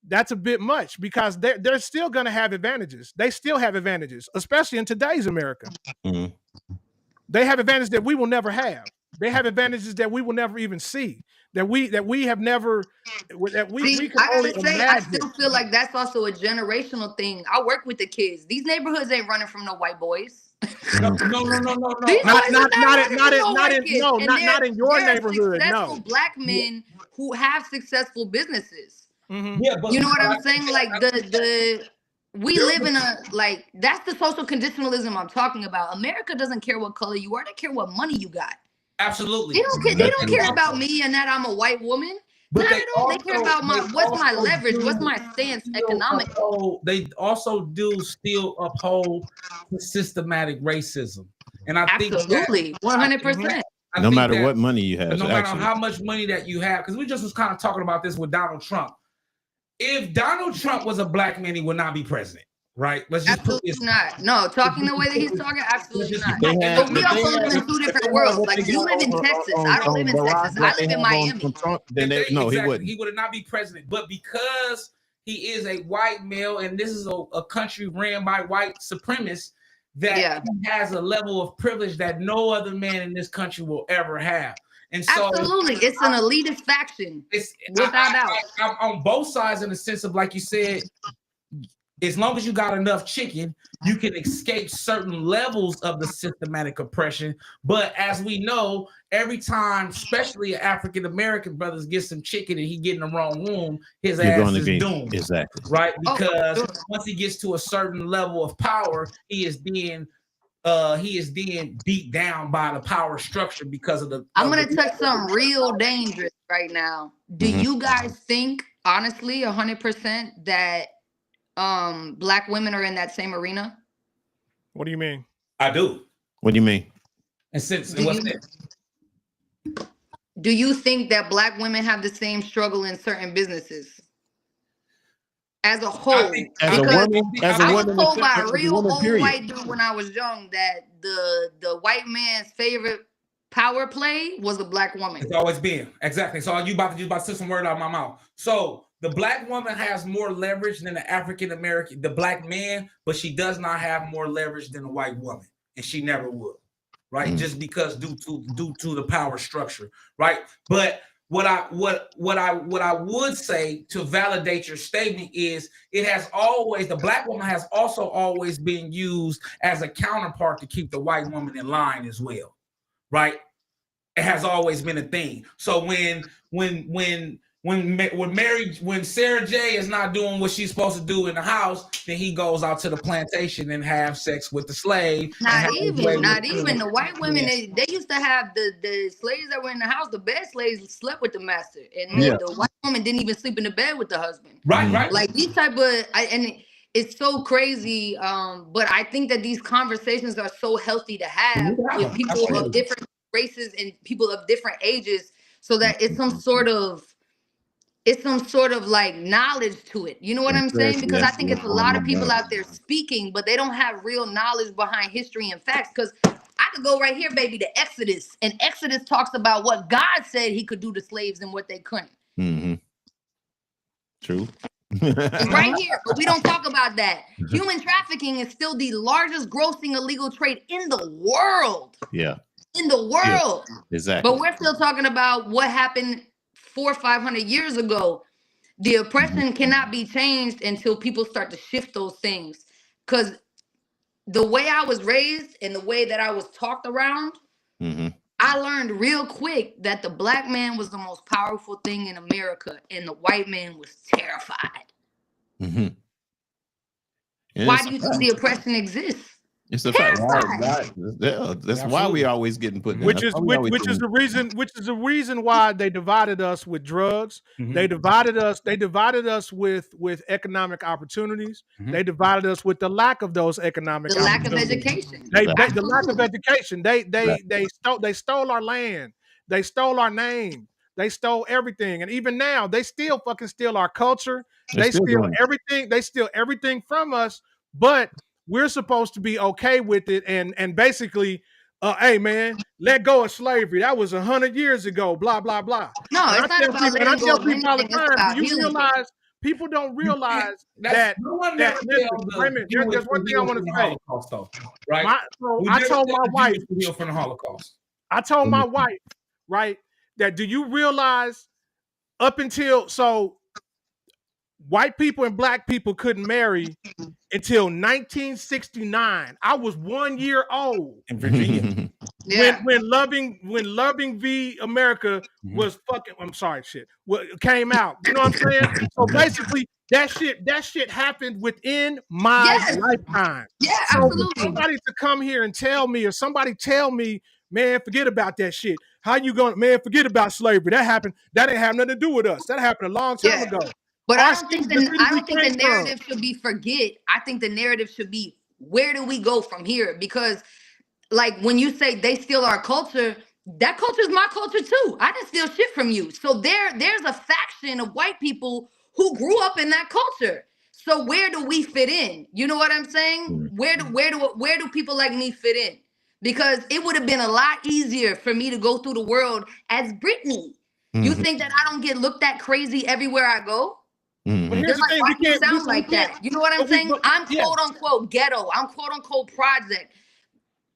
that's a bit much, because they're still going to have advantages. They still have advantages, especially in today's America. They have advantages that we will never have. They have advantages that we will never even see. That we have never. That we can only imagine. I still feel like that's also a generational thing. I work with the kids. These neighborhoods ain't running from no white boys. No. Not in your neighborhood. No, black men who have successful businesses. Yeah, but you know what I'm saying? Like we live in that's the social conditionalism I'm talking about. America doesn't care what color you are; they care what money you got. Absolutely, they don't care about me and that I'm a white woman. But they care about what's my leverage, what's my stance economically. They also do still uphold systematic racism, and I think absolutely 100%. No matter what money you have, no matter how much money that you have, because we just was kind of talking about this with Donald Trump. If Donald Trump was a black man, he would not be president. right? Let's just put Absolutely this. not. No, talking the way that he's talking, absolutely not. They had- But we but they also live had- in two different worlds. Like you live in Texas. I don't live in Texas. I live in Miami. Then they, no, he wouldn't. He would not be president. But because he is a white male, and this is a country ran by white supremacists, that he has a level of privilege that no other man in this country will ever have. And so, absolutely, it's an elitist faction. It's without doubt. I'm on both sides in the sense of, like you said, as long as you got enough chicken, you can escape certain levels of the systematic oppression. But as we know, every time, especially African American brothers get some chicken and he get in the wrong room, his ass is doomed. Exactly. Right? Because once he gets to a certain level of power, he is being beat down by the power structure because of the. I'm gonna touch something real dangerous right now. Do you guys think, honestly, 100% that Black women are in that same arena? What do you mean? I do. What do you mean? And since do you think that Black women have the same struggle in certain businesses? As a whole, as a woman, I was told by a real old white dude when I was young that the white man's favorite power play was a Black woman. It's always been. Exactly. So you about to say some word out of my mouth. So the Black woman has more leverage than the African American, the Black man, but she does not have more leverage than a white woman, and she never would, right? Just because due to the power structure, right? But what I would say to validate your statement is the Black woman has also always been used as a counterpart to keep the white woman in line as well, right? It has always been a thing. So when Sarah J is not doing what she's supposed to do in the house, then he goes out to the plantation and have sex with the slave. Not even the white women. They used to have the slaves that were in the house. The bed slaves slept with the master, and the white woman didn't even sleep in the bed with the husband. Right. Like these type of, and it's so crazy. But I think that these conversations are so healthy to have with people of different races and people of different ages, so that it's some sort of like knowledge to it. You know what I'm saying? Because I think it's a lot of people out there speaking, but they don't have real knowledge behind history and facts. Because I could go right here, baby, to Exodus. And Exodus talks about what God said he could do to slaves and what they couldn't. Mm-hmm. True. It's right here, but we don't talk about that. Human trafficking is still the largest grossing illegal trade in the world. Yeah. In the world. Yeah, exactly. But we're still talking about what happened 400 or 500 years ago. The oppression cannot be changed until people start to shift those things. Because the way I was raised and the way that I was talked around, I learned real quick that the Black man was the most powerful thing in America and the white man was terrified. Why do you think the oppression exists? It's a fact. That's why we always getting put down. Which is the reason why they divided us with drugs. They divided us with economic opportunities. They divided us with the lack of those economic lack of education. The lack of education. They stole our land. They stole our name. They stole everything. And even now, they still fucking steal our culture. They steal everything. They steal everything from us. But we're supposed to be okay with it and basically, hey man, let go of slavery. That was 100 years ago, blah, blah, blah. No, it's not about letting go of anything. All the time, do you realize people don't realize that there's one thing I want to say. Right? I told my wife from the Holocaust. I told my wife, right, that do you realize up until white people and Black people couldn't marry until 1969. I was 1 year old in Virginia. when Loving v. America was fucking. I'm sorry, came out. You know what I'm saying? So basically, that shit happened within my lifetime. Yeah, absolutely. Somebody to come here and tell me, or somebody tell me, man, forget about that shit. How you gonna, man? Forget about slavery. That happened. That didn't have nothing to do with us. That happened a long time ago. But I don't think the narrative should be forget. I think the narrative should be, where do we go from here? Because like when you say they steal our culture, that culture is my culture too. I didn't steal shit from you. So there's a faction of white people who grew up in that culture. So where do we fit in? You know what I'm saying? Where do people like me fit in? Because it would have been a lot easier for me to go through the world as Britney. You think that I don't get looked at crazy everywhere I go? But They're here's the like, thing, why do you sound like that? You know what I'm saying? I'm quote unquote ghetto. I'm quote unquote project.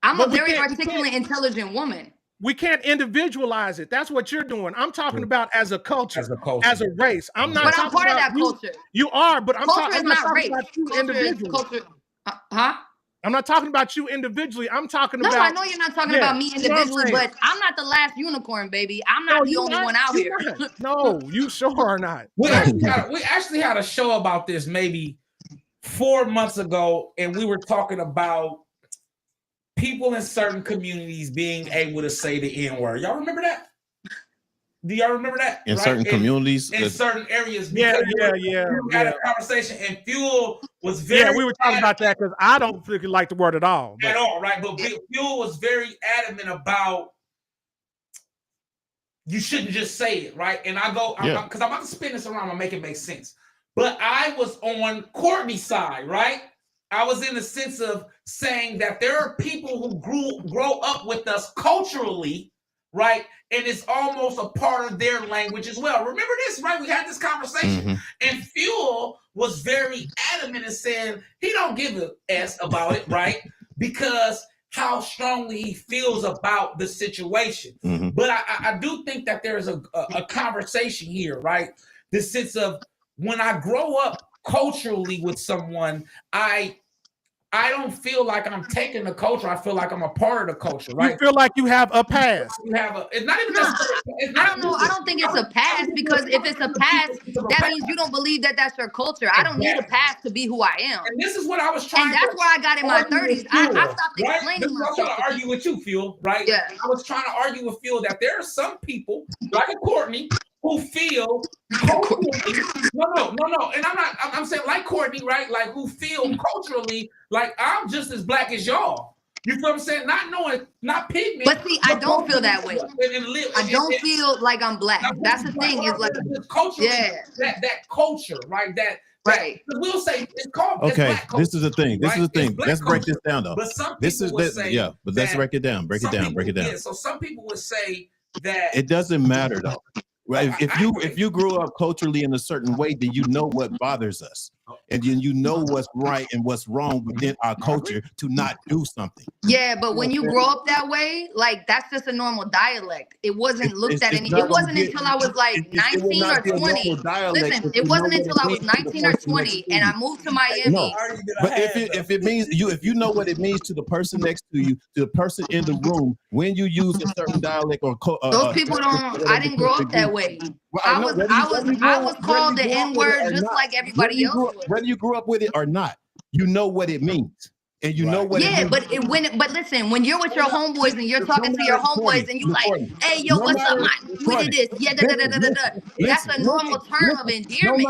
I'm a very articulate, intelligent woman. We can't individualize it. That's what you're doing. I'm talking about as a culture, as a race. I'm not. But I'm part of that culture. You are, but I'm culture not is not race. About you Culture individually. Culture. Huh? I'm not talking about you individually. I'm talking about. No, I know you're not talking about me individually, but I'm not the last unicorn, baby. I'm not the only one out here. No, you sure are not. We actually had a show about this maybe 4 months ago, and we were talking about people in certain communities being able to say the N-word. Y'all remember that? Do y'all remember that? In certain communities? In certain areas. Yeah. We had a conversation, and Fuel was very... Yeah, we were talking about that because I don't freaking like the word at all. At all, right? But Fuel was very adamant about you shouldn't just say it, right? And I go, because I'm about to spin this around and make it make sense. But I was on Courtney's side, right? I was in the sense of saying that there are people who grow up with us culturally, right? And it's almost a part of their language as well. Remember this, right? We had this conversation. And Fuel was very adamant and saying he don't give a S about it, right? Because how strongly he feels about the situation. But I do think that there's a conversation here, right? The sense of when I grow up culturally with someone, I don't feel like I'm taking the culture. I feel like I'm a part of the culture, right? You feel like you have a pass. It's not even just. I don't know. I don't think it's a pass because if it's a pass, that means you don't believe that that's your culture. I don't need a pass to be who I am. And this is what I was trying. And that's where I got in my 30s. I stopped explaining myself. I was trying to argue with you, Fuel, right? Yeah. I was trying to argue with Fuel that there are some people like Courtney who feel culturally, no, and I'm saying like Courtney, right? Like who feel culturally like I'm just as black as y'all. You feel what I'm saying? Not knowing, not pigment. But see, I don't feel that way. I don't feel like I'm black. That's the thing. Is like culture, that culture, right? That right. We'll say it's called. Okay, it's this is the thing. This is the thing. Let's break this down, though. But some people would say, but let's break it down. Break it down. Break it down. Yeah, so some people would say that it doesn't matter though. Right? If you grew up culturally in a certain way, then you know what bothers us, and then you know what's right and what's wrong within our culture to not do something. Yeah, but when you grow up that way, like that's just a normal dialect. It wasn't looked at any. It wasn't until I was like 19 or 20. Listen, it wasn't until I was 19 or 20 and I moved to Miami. No, but if it means if you know what it means to the person next to you, to the person in the room, when you use a certain dialect or those people don't. I didn't grow up that way. Well, I was called the N-word just like everybody else. Whether you grew up with it or not, you know what it means. And you know what it means. But listen, when you're with your homeboys and you're talking to your homeboys and you like, hey, yo, what's up, man? We did this. Yeah, that's a normal term of endearment.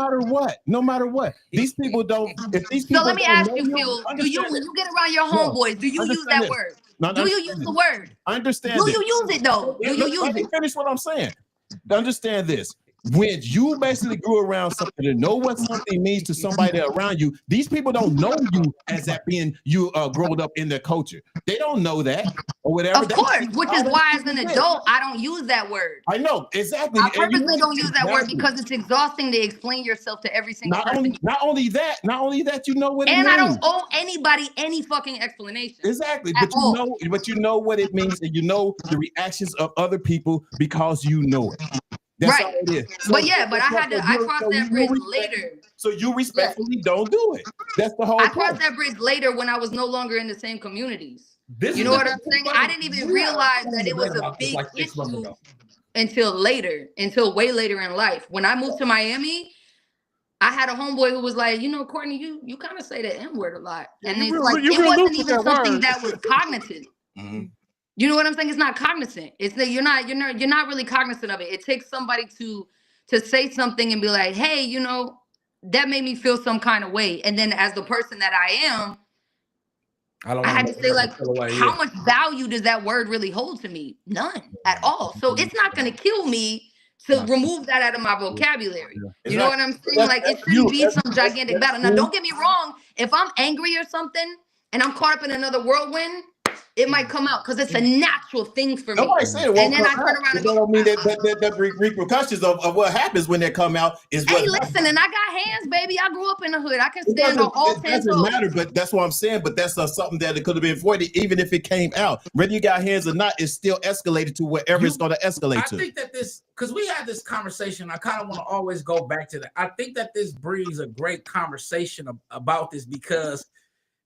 No matter what. These people don't. If these people so let me ask you, Phil, when you get around your homeboys, do you use that word? Do you use the word? I understand. Do you use it though? Do you use it? Finish what I'm saying. Understand this. When you basically grew around something to know what something means to somebody around you, these people don't know you as that being you grown up in their culture. They don't know that or whatever. Of course, which is why as an adult, I don't use that word. I know, exactly. I purposely don't use that word because it's exhausting to explain yourself to every single person. Not only that, you know what it means. And I don't owe anybody any fucking explanation. Exactly. But you know what it means, and you know the reactions of other people because you know it. That's right. all it is. So, but I crossed that bridge later. So you respectfully don't do it. That's the whole I crossed that bridge later when I was no longer in the same communities. You know what I'm saying? I didn't even realize that it was a big issue until way later in life. When I moved to Miami, I had a homeboy who was like, you know, Courtney, you kind of say the N-word a lot. And it's like, it wasn't even something that was cognitive. Mm-hmm. You know what I'm saying? It's not cognizant. It's that you're not really cognizant of it. It takes somebody to say something and be like, hey, you know, that made me feel some kind of way. And then as the person that I am, I had to say like, how much value does that word really hold to me? None at all. So it's not going to kill me to remove that out of my vocabulary. You know what I'm saying? Like, it shouldn't be some gigantic battle. Now, don't get me wrong. If I'm angry or something and I'm caught up in another whirlwind, it might come out because it's a natural thing for me. Nobody said it won't and then I come turn out. around and That go, don't mean that repercussions of what happens when they come out is what. hey, listen, and I got hands, baby. I grew up in the hood. I can It stand on all 10 doesn't toes. matter, but that's what I'm saying. But that's something that it could have been avoided even if it came out. Whether you got hands or not, it's still escalated to wherever it's going to escalate to. I think that because we had this conversation, I kind of want to always go back to that. I think that this breeds a great conversation about this because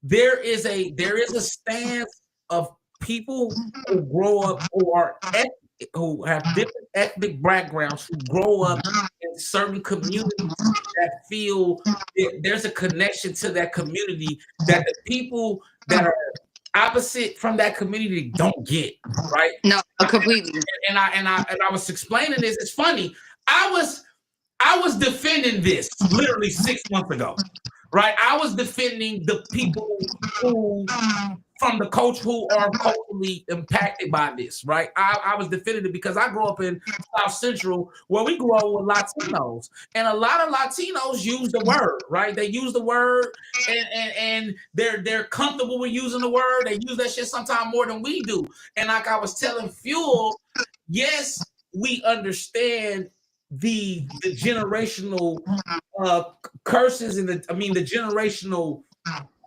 there is a stance of people who grow up who have different ethnic backgrounds, who grow up in certain communities that feel there's a connection to that community that the people that are opposite from that community don't get, right? No, completely. And I was explaining this. It's funny. I was defending this literally 6 months ago, right? I was defending the people who from the culture who are culturally impacted by this, right? I was defending it because I grew up in South Central where we grew up with Latinos, and a lot of Latinos use the word, right? They use the word, and they're comfortable with using the word. They use that shit sometimes more than we do. And like I was telling Fuel, yes, we understand the generational curses and the generational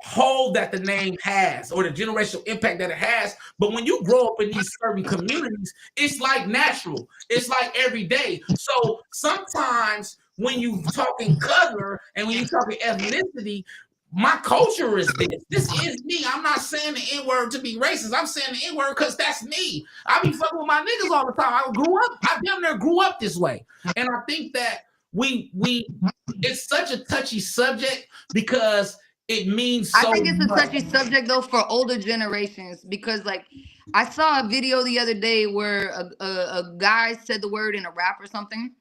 hold that the name has or the generational impact that it has. But when you grow up in these certain communities, it's like natural. It's like every day. So sometimes when you talking color and when you talking ethnicity, my culture is this. This is me. I'm not saying the N-word to be racist. I'm saying the N-word because that's me. I be fucking with my niggas all the time. I damn near grew up this way. And I think that we it's such a touchy subject because it means so I think it's a much. touchy subject though for older generations because like I saw a video the other day where a guy said the word in a rap or something,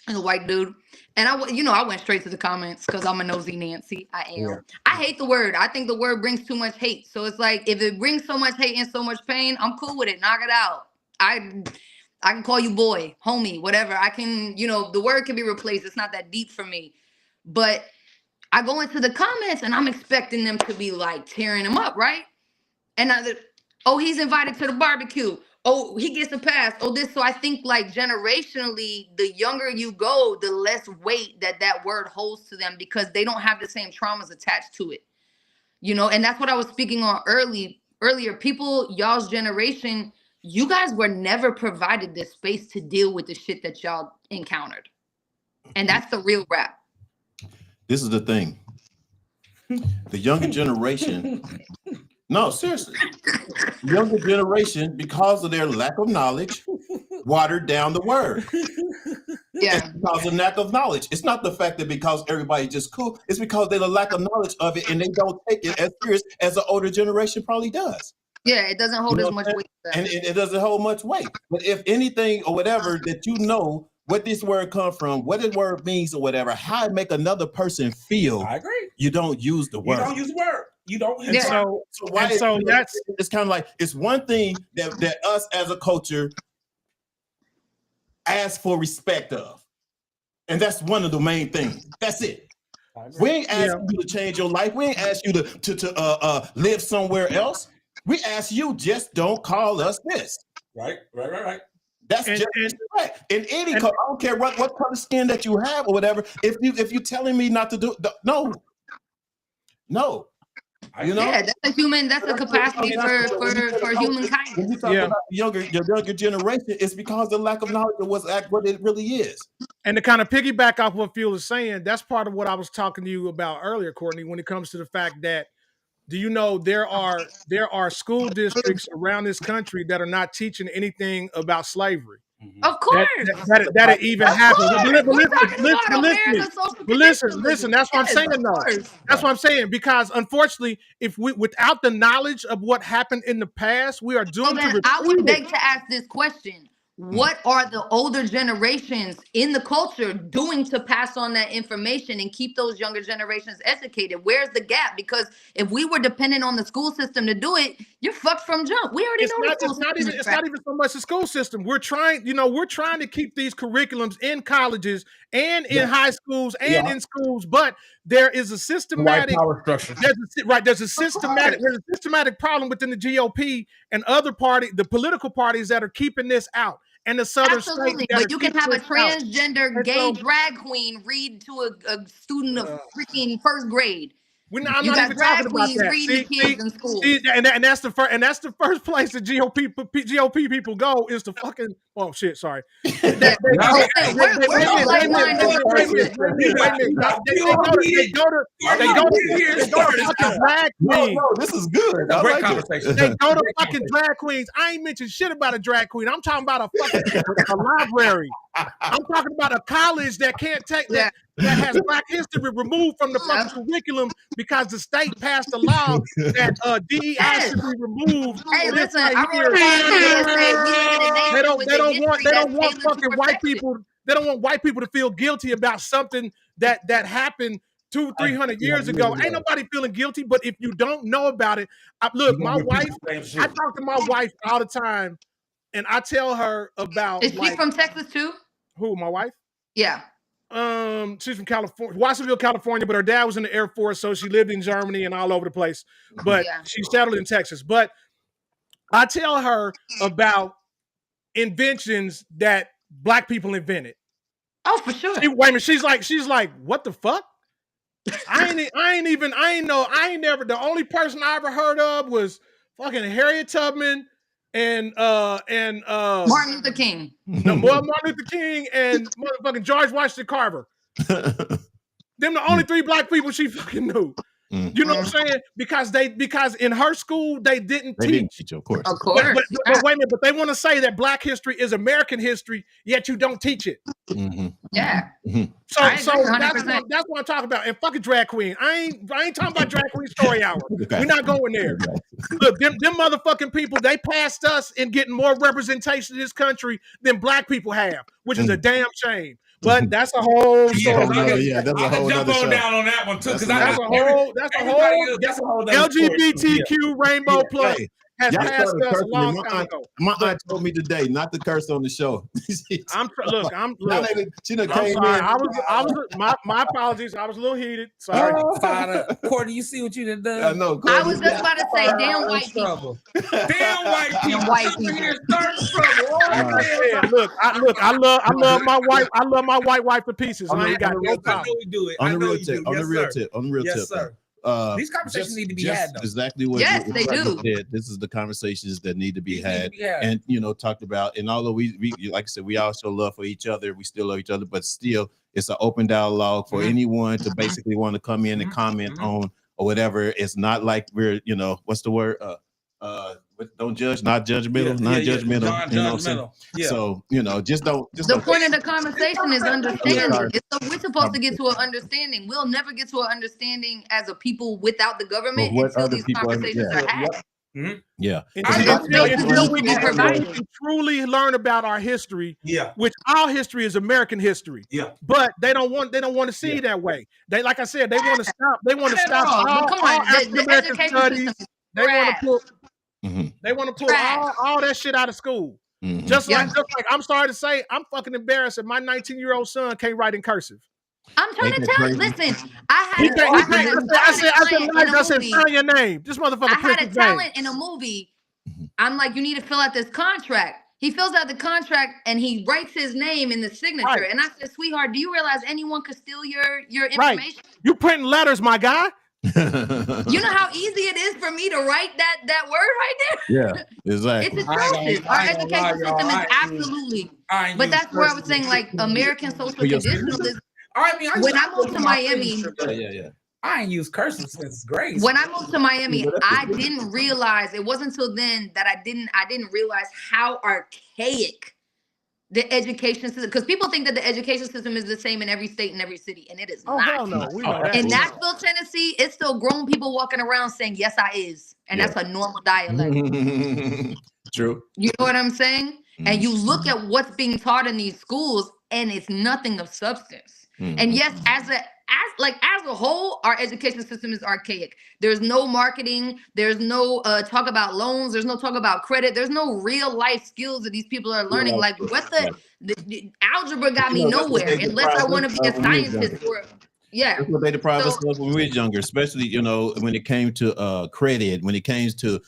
and a white dude, and I went straight to the comments because I'm a nosy Nancy. I am. Yeah. I hate the word. I think the word brings too much hate. So it's like if it brings so much hate and so much pain, I'm cool with it. Knock it out. I can call you boy, homie, whatever. I can, the word can be replaced. It's not that deep for me, but I go into the comments and I'm expecting them to be like tearing him up, right? And he's invited to the barbecue. Oh, he gets a pass. Oh, this. So I think like generationally, the younger you go, the less weight that word holds to them because they don't have the same traumas attached to it. And that's what I was speaking on earlier. People, y'all's generation, you guys were never provided this space to deal with the shit that y'all encountered. And that's the real rap. This is the thing. The younger generation, no, seriously, younger generation, because of their lack of knowledge, watered down the word. Yeah. It's because of lack of knowledge. It's not the fact that because everybody's just cool. It's because they have a lack of knowledge of it and they don't take it as serious as the older generation probably does. Yeah, it doesn't hold as much weight. And it doesn't hold much weight. But if anything or whatever that what this word comes from, what the word means or whatever, how it make another person feel. I agree. You don't use the word. You don't use the word. You don't use the word. So why? So that's it's kind of like it's one thing that us as a culture ask for respect of, and that's one of the main things. That's it. We ain't asking you to change your life. We ain't ask you to live somewhere else. We ask you just don't call us this. Right. That's just right. In any color, I don't care what color skin that you have or whatever. If you're telling me not to do no. Yeah, that's a capacity for humankind. When you talk about the younger generation, it's because of the lack of knowledge of what it really is. And to kind of piggyback off what Fuel is saying, that's part of what I was talking to you about earlier, Courtney, when it comes to the fact that do you know there are school districts around this country that are not teaching anything about slavery? Of course. That even happens. But listen, that's what I'm saying though. That's what I'm saying. Because unfortunately, without the knowledge of what happened in the past, we are doomed to repeat I would beg to ask this question. what are the older generations in the culture doing to pass on that information and keep those younger generations educated? Where's the gap? Because if we were dependent on the school system to do it, you're fucked from jump. We already know it's not even so much the school system. We're trying to keep these curriculums in colleges and in high schools and in schools, but there is a systematic power structure. There's a systematic problem within the GOP and the political parties that are keeping this out. And the southern absolutely, but you can have a transgender gay drag queen read to a student of freaking first grade. I'm not even talking about that. In school. And that's the first place the GOP people go is to fucking. Oh shit! Sorry. They go to fucking drag queens. No, this is good. Great conversation. They go to fucking drag queens. I ain't mentioned shit about a drag queen. I'm talking about a library. I'm talking about a college that can't take that has Black history removed from the fucking curriculum because the state passed a law that DEI should be removed. Hey, listen, they don't want fucking white people. They don't want white people to feel guilty about something that happened 200-300 years ago. Ain't nobody feeling guilty, but if you don't know about it, look, my wife. I talk to my wife all the time, and I tell her about. Is she from Texas too? Who, my wife? Yeah. She's from California, Watsonville, California, but her dad was in the Air Force, so she lived in Germany and all over the place. But she settled in Texas. But I tell her about inventions that Black people invented. Oh, for sure. Wait a minute, she's like, what the fuck? The only person I ever heard of was fucking Harriet Tubman and Martin Luther King. No, Martin Luther King and motherfucking George Washington Carver. Them the only 3 Black people she fucking knew. You know what I'm saying? Because in her school they didn't teach. Of course. Of course. But wait a minute, but they want to say that Black history is American history, yet you don't teach it. Mm-hmm. Yeah. Mm-hmm. So that's what I'm talking about. And fucking drag queen. I ain't talking about drag queen story hour. Okay. We're not going there. Look, them motherfucking people, they passed us in getting more representation in this country than Black people have, which is a damn shame. But that's a whole story. That's a whole jump other show. down on that one too, because that's a whole LGBTQ Rainbow Plus has passed us a long time ago. My aunt told me today not to curse on the show. I'm sorry. My apologies. I was a little heated. Sorry. Courtney, you see what you done? I know. I was just about to say, damn white people. Damn white people. White people. Look, I love my wife. I love my white wife to pieces. I ain't got no problem. I know we do it. On the real tip. Sir. These conversations need to be had. Though. Exactly what. Yes, they do. This is the conversations that need to be had, and talked about. And although we like I said, we all show love for each other. We still love each other, but still, it's an open dialogue for anyone to basically want to come in and comment on or whatever. It's not like we're what's the word? Don't judge, not judgmental, non-judgmental. Non-judgmental. So just don't. The point of the conversation is understanding. We're supposed to get to an understanding. We'll never get to an understanding as a people without the government until these conversations are had. Until we can truly learn about our history, which our history is American history. But they don't want to see that way. They, like I said, they want to stop. They want to stop all African American studies. They want to put. They want to pull all that shit out of school. Just like I'm sorry to say, I'm fucking embarrassed that my 19-year-old son can't write in cursive. I'm trying to tell you. Listen, I said, sign your name. This motherfucker. I had a talent in a movie. I'm like, you need to fill out this contract. He fills out the contract and he writes his name in the signature. Right. And I said, sweetheart, do you realize anyone could steal your information? Right. You printing letters, my guy. You know how easy it is for me to write that word right there? Yeah, exactly. It's atrocious. Our education system is absolutely. But that's where I was saying, like, American social conditionalism. When I moved to Miami, I ain't used cursive since grade. When I moved to Miami, I didn't realize, it wasn't until then that I didn't realize how archaic the education system, because people think that the education system is the same in every state and every city, and it is not. Hell no. We know that. In Nashville, Tennessee, it's still grown people walking around saying, yes, I is. And that's a normal dialect. True. You know what I'm saying? And you look at what's being taught in these schools, and it's nothing of substance. And yes, as a whole, our education system is archaic. There's no marketing. There's no talk about loans. There's no talk about credit. There's no real life skills that these people are learning. Like what the algebra got me nowhere unless I want to be a scientist or. Yeah, that's what they deprived us of when we were younger, especially when it came to credit, when it came to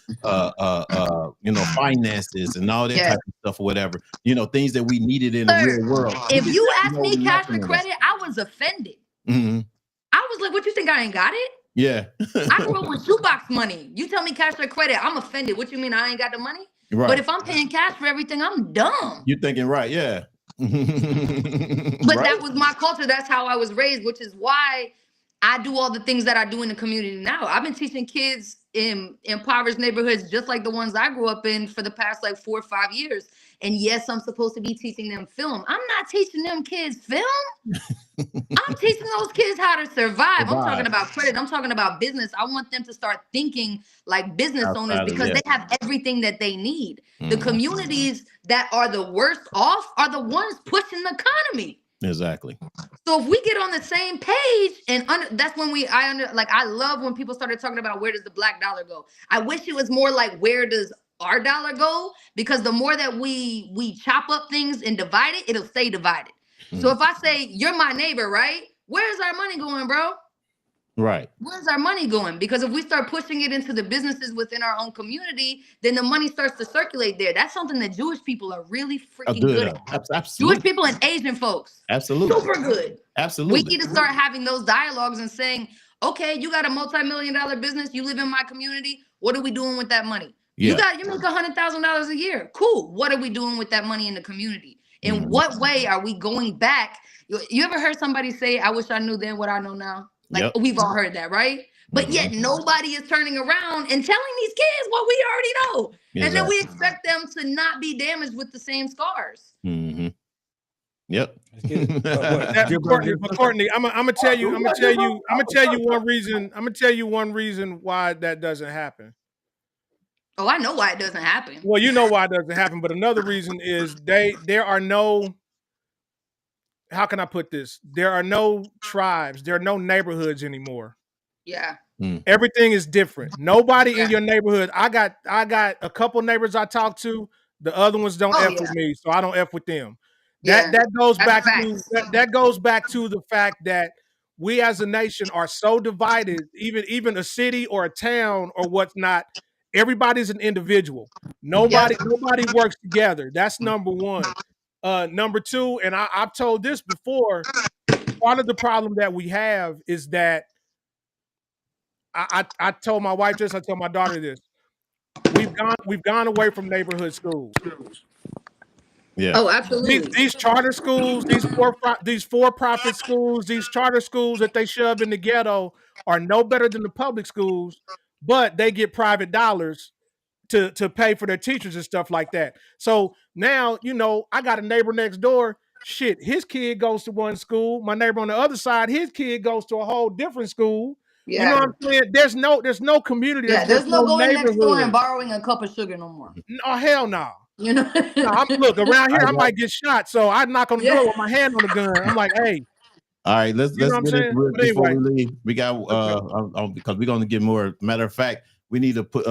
finances and all that type of stuff or whatever. Things that we needed in the real world. If you asked me cash for credit, I was offended. I was like, "What you think I ain't got it?" Yeah, I grew up with shoebox money. You tell me cash for credit, I'm offended. What you mean I ain't got the money? Right. But if I'm paying cash for everything, I'm dumb. You're thinking right, yeah. But that was my culture. That's how I was raised, which is why I do all the things that I do in the community now. I've been teaching kids in impoverished neighborhoods just like the ones I grew up in for the past 4 or 5 years. And yes, I'm supposed to be teaching them film. I'm not teaching them kids film. I'm teaching those kids how to survive. I'm talking about credit. I'm talking about business. I want them to start thinking like business owners because they have everything that they need. The communities that are the worst off are the ones pushing the economy. Exactly. So if we get on the same page, and that's when I love when people started talking about where does the black dollar go. I wish it was more like where does our dollar go, because the more that we chop up things and divide it, it'll stay divided. So if I say you're my neighbor, right? Where's our money going, bro? Right. Where's our money going? Because if we start pushing it into the businesses within our own community, then the money starts to circulate there. That's something that Jewish people are really freaking good at. Absolutely. Jewish people and Asian folks. Absolutely. Super good. Absolutely. We need to start having those dialogues and saying, okay, you got a multi-million-dollar business. You live in my community. What are we doing with that money? Yeah. You make $100,000 a year. Cool. What are we doing with that money in the community? In what way are we going back? You ever heard somebody say, I wish I knew then what I know now? We've all heard that, right? But yet nobody is turning around and telling these kids what we already know. Exactly. And then we expect them to not be damaged with the same scars. Yep. Courtney, I'm gonna tell you one reason why that doesn't happen. Oh, I know why it doesn't happen. Well, you know why it doesn't happen, but another reason is there are no, how can I put this? There are no tribes, there are no neighborhoods anymore. Yeah. Everything is different. Nobody in your neighborhood. I got a couple neighbors I talk to. The other ones don't F with me, so I don't F with them. That goes back to the fact that we as a nation are so divided, even a city or a town or what's not. Everybody's an individual. Nobody works together. That's number one. Number two, and I've told this before, part of the problem that we have is that I told my wife this, I told my daughter this. We've gone away from neighborhood schools. Yeah. Oh, absolutely. These charter schools, these for-profit schools, these charter schools that they shove in the ghetto are no better than the public schools, but they get private dollars to pay for their teachers and stuff like that. So now, I got a neighbor next door. Shit, his kid goes to one school. My neighbor on the other side, his kid goes to a whole different school. Yeah. You know what I'm saying? There's no community. Yeah, there's no going next door and borrowing a cup of sugar no more. No, hell no. Look, around here I might get shot, so I knock on the door with my hand on the gun. I'm like, hey. All right, let's get it before we leave. We got because we're gonna get more. Matter of fact, we need to put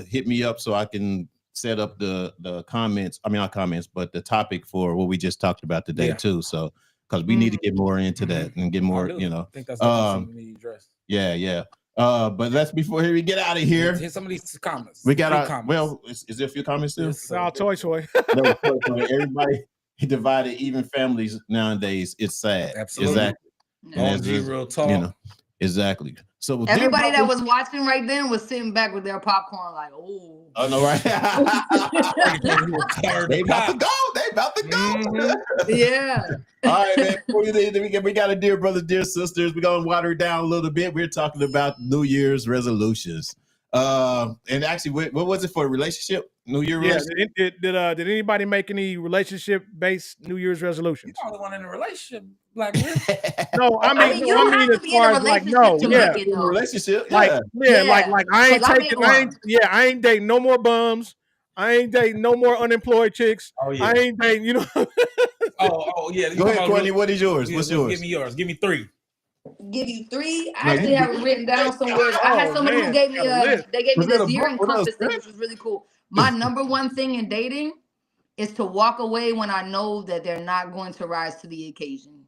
hit me up so I can set up the comments. I mean, not comments, but the topic for what we just talked about today too. So because we need to get more into that and get more, I think that's something we need to address. Yeah. But let's before we get out of here. Here's some of these comments. We got our comments. Well, is there a few comments still? It's all toy. Everybody divided, even families nowadays. It's sad. Absolutely. Exactly. Real talk. Exactly. So everybody that was watching right then was sitting back with their popcorn, like, oh. Oh no, right? They about to go. Yeah. All right, man. Before you leave, we got a dear brothers, dear sisters. We're gonna water it down a little bit. We're talking about New Year's resolutions. And actually, what was it for a relationship? New Year resolution? Did anybody make any relationship-based New Year's resolutions? You're the only one in a relationship, Black No, I mean as far as like relationship, like I ain't dating no more bums. I ain't dating no more unemployed chicks. Oh yeah. I ain't dating, you know. oh yeah. Go ahead, Courtney. What is yours? What's yours? Give me yours. Give me 3. Give you 3. I actually have it written down somewhere. I had somebody who gave me they gave me this year encompass thing, which was really cool. My number one thing in dating is to walk away when I know that they're not going to rise to the occasion.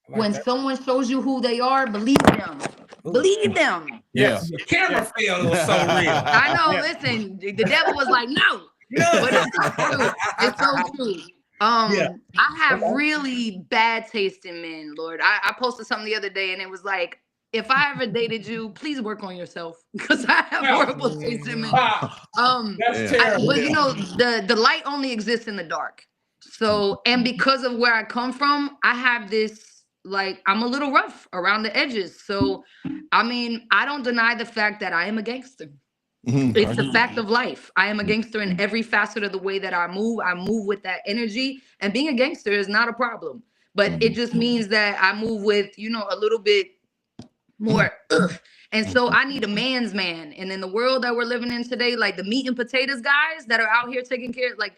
When someone shows you who they are, believe them. Believe them. Yeah. The camera failed. It was so real. I know. Listen, the devil was like, no. But it's true. It's so true. I have really bad taste in men, Lord. I posted something the other day and it was like, if I ever dated you, please work on yourself because I have horrible taste in men. That's terrible. But you know, the light only exists in the dark. So, and because of where I come from, I have this, like, I'm a little rough around the edges. So, I mean, I don't deny the fact that I am a gangster. It's the fact of life. I am a gangster in every facet of the way that I move. I move with that energy, and being a gangster is not a problem. But it just means that I move with, you know, a little bit more. And so I need a man's man. And in the world that we're living in today, like the meat and potatoes guys that are out here taking care of, like,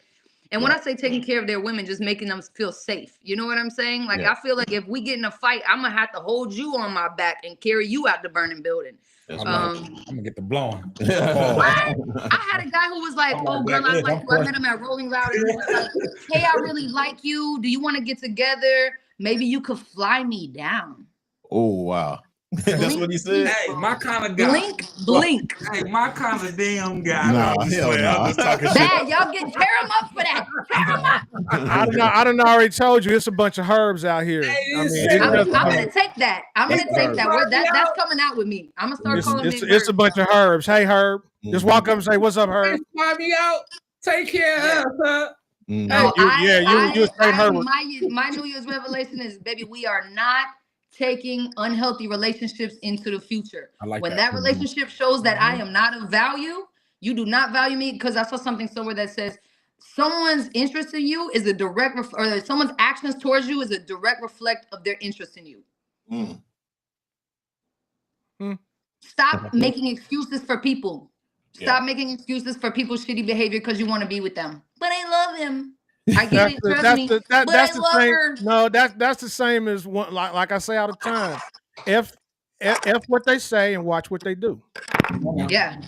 and when I say taking care of their women, just making them feel safe. You know what I'm saying? Like, I feel like if we get in a fight, I'm going to have to hold you on my back and carry you out the burning building. I'm gonna get the blowing. I had a guy who was like, "Oh, girl, I like you." I met him at Rolling Loud, and he was like, "Hey, I really like you. Do you want to get together? Maybe you could fly me down." Oh wow, that's what he said. Hey, my kind of guy. Blink. Hey, my kind of damn guy. Nah, hell no. Bad, y'all get tear him up for that. Tear him up. I done already told you it's a bunch of herbs out here. I'm gonna take that. I'm gonna take that. That's coming out with me. I'm gonna start calling it. It's a bunch of herbs. Hey, Herb, just walk up and say, "What's up, Herb?" Fly me out. Take care of us. No, you straight Herb. My New Year's revelation is, baby, we are not taking unhealthy relationships into the future. When that relationship shows that I am not of value, you do not value me, because I saw something somewhere that says someone's interest in you is a direct or someone's actions towards you is a direct reflect of their interest in you. Stop making excuses for people. Stop making excuses for people's shitty behavior because you want to be with them. But I love him. I get it. Trust me. But I love her. No, that's the same as one. Like I say all the time. F what they say and watch what they do. Yeah.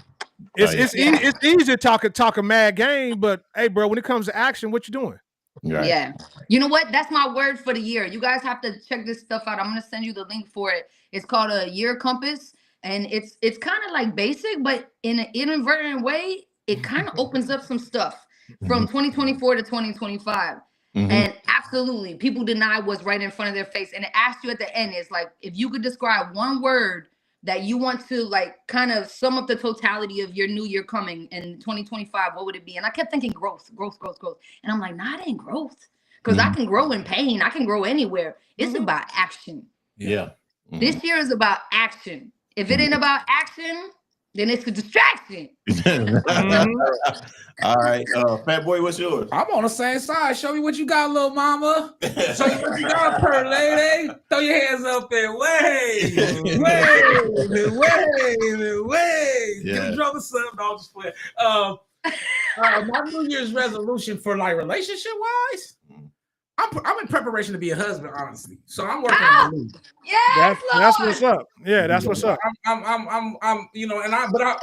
It's easy to talk a mad game, but hey, bro, when it comes to action, what you doing? Right. Yeah. You know what? That's my word for the year. You guys have to check this stuff out. I'm gonna send you the link for it. It's called a year compass, and it's kind of like basic, but in an inadvertent way, it kind of opens up some stuff from 2024 to 2025. And absolutely, people deny what's right in front of their face. And it asks you at the end, it's like, if you could describe one word that you want to like kind of sum up the totality of your new year coming in 2025, what would it be? And I kept thinking growth. And I'm like, nah, it ain't growth. Because I can grow in pain. I can grow anywhere. It's about action. Yeah. This year is about action. If it ain't about action, then it's a distraction. All right. Fat Boy, what's yours? I'm on the same side. Show me what you got, little mama. Show me what you got, per lady. Throw your hands up there. Wave. Give the drummer some. No, just play. My New Year's resolution for like relationship wise, I'm in preparation to be a husband, honestly. So I'm working on me. Yeah, that's what's up. Yeah, that's what's up. I'm you know, but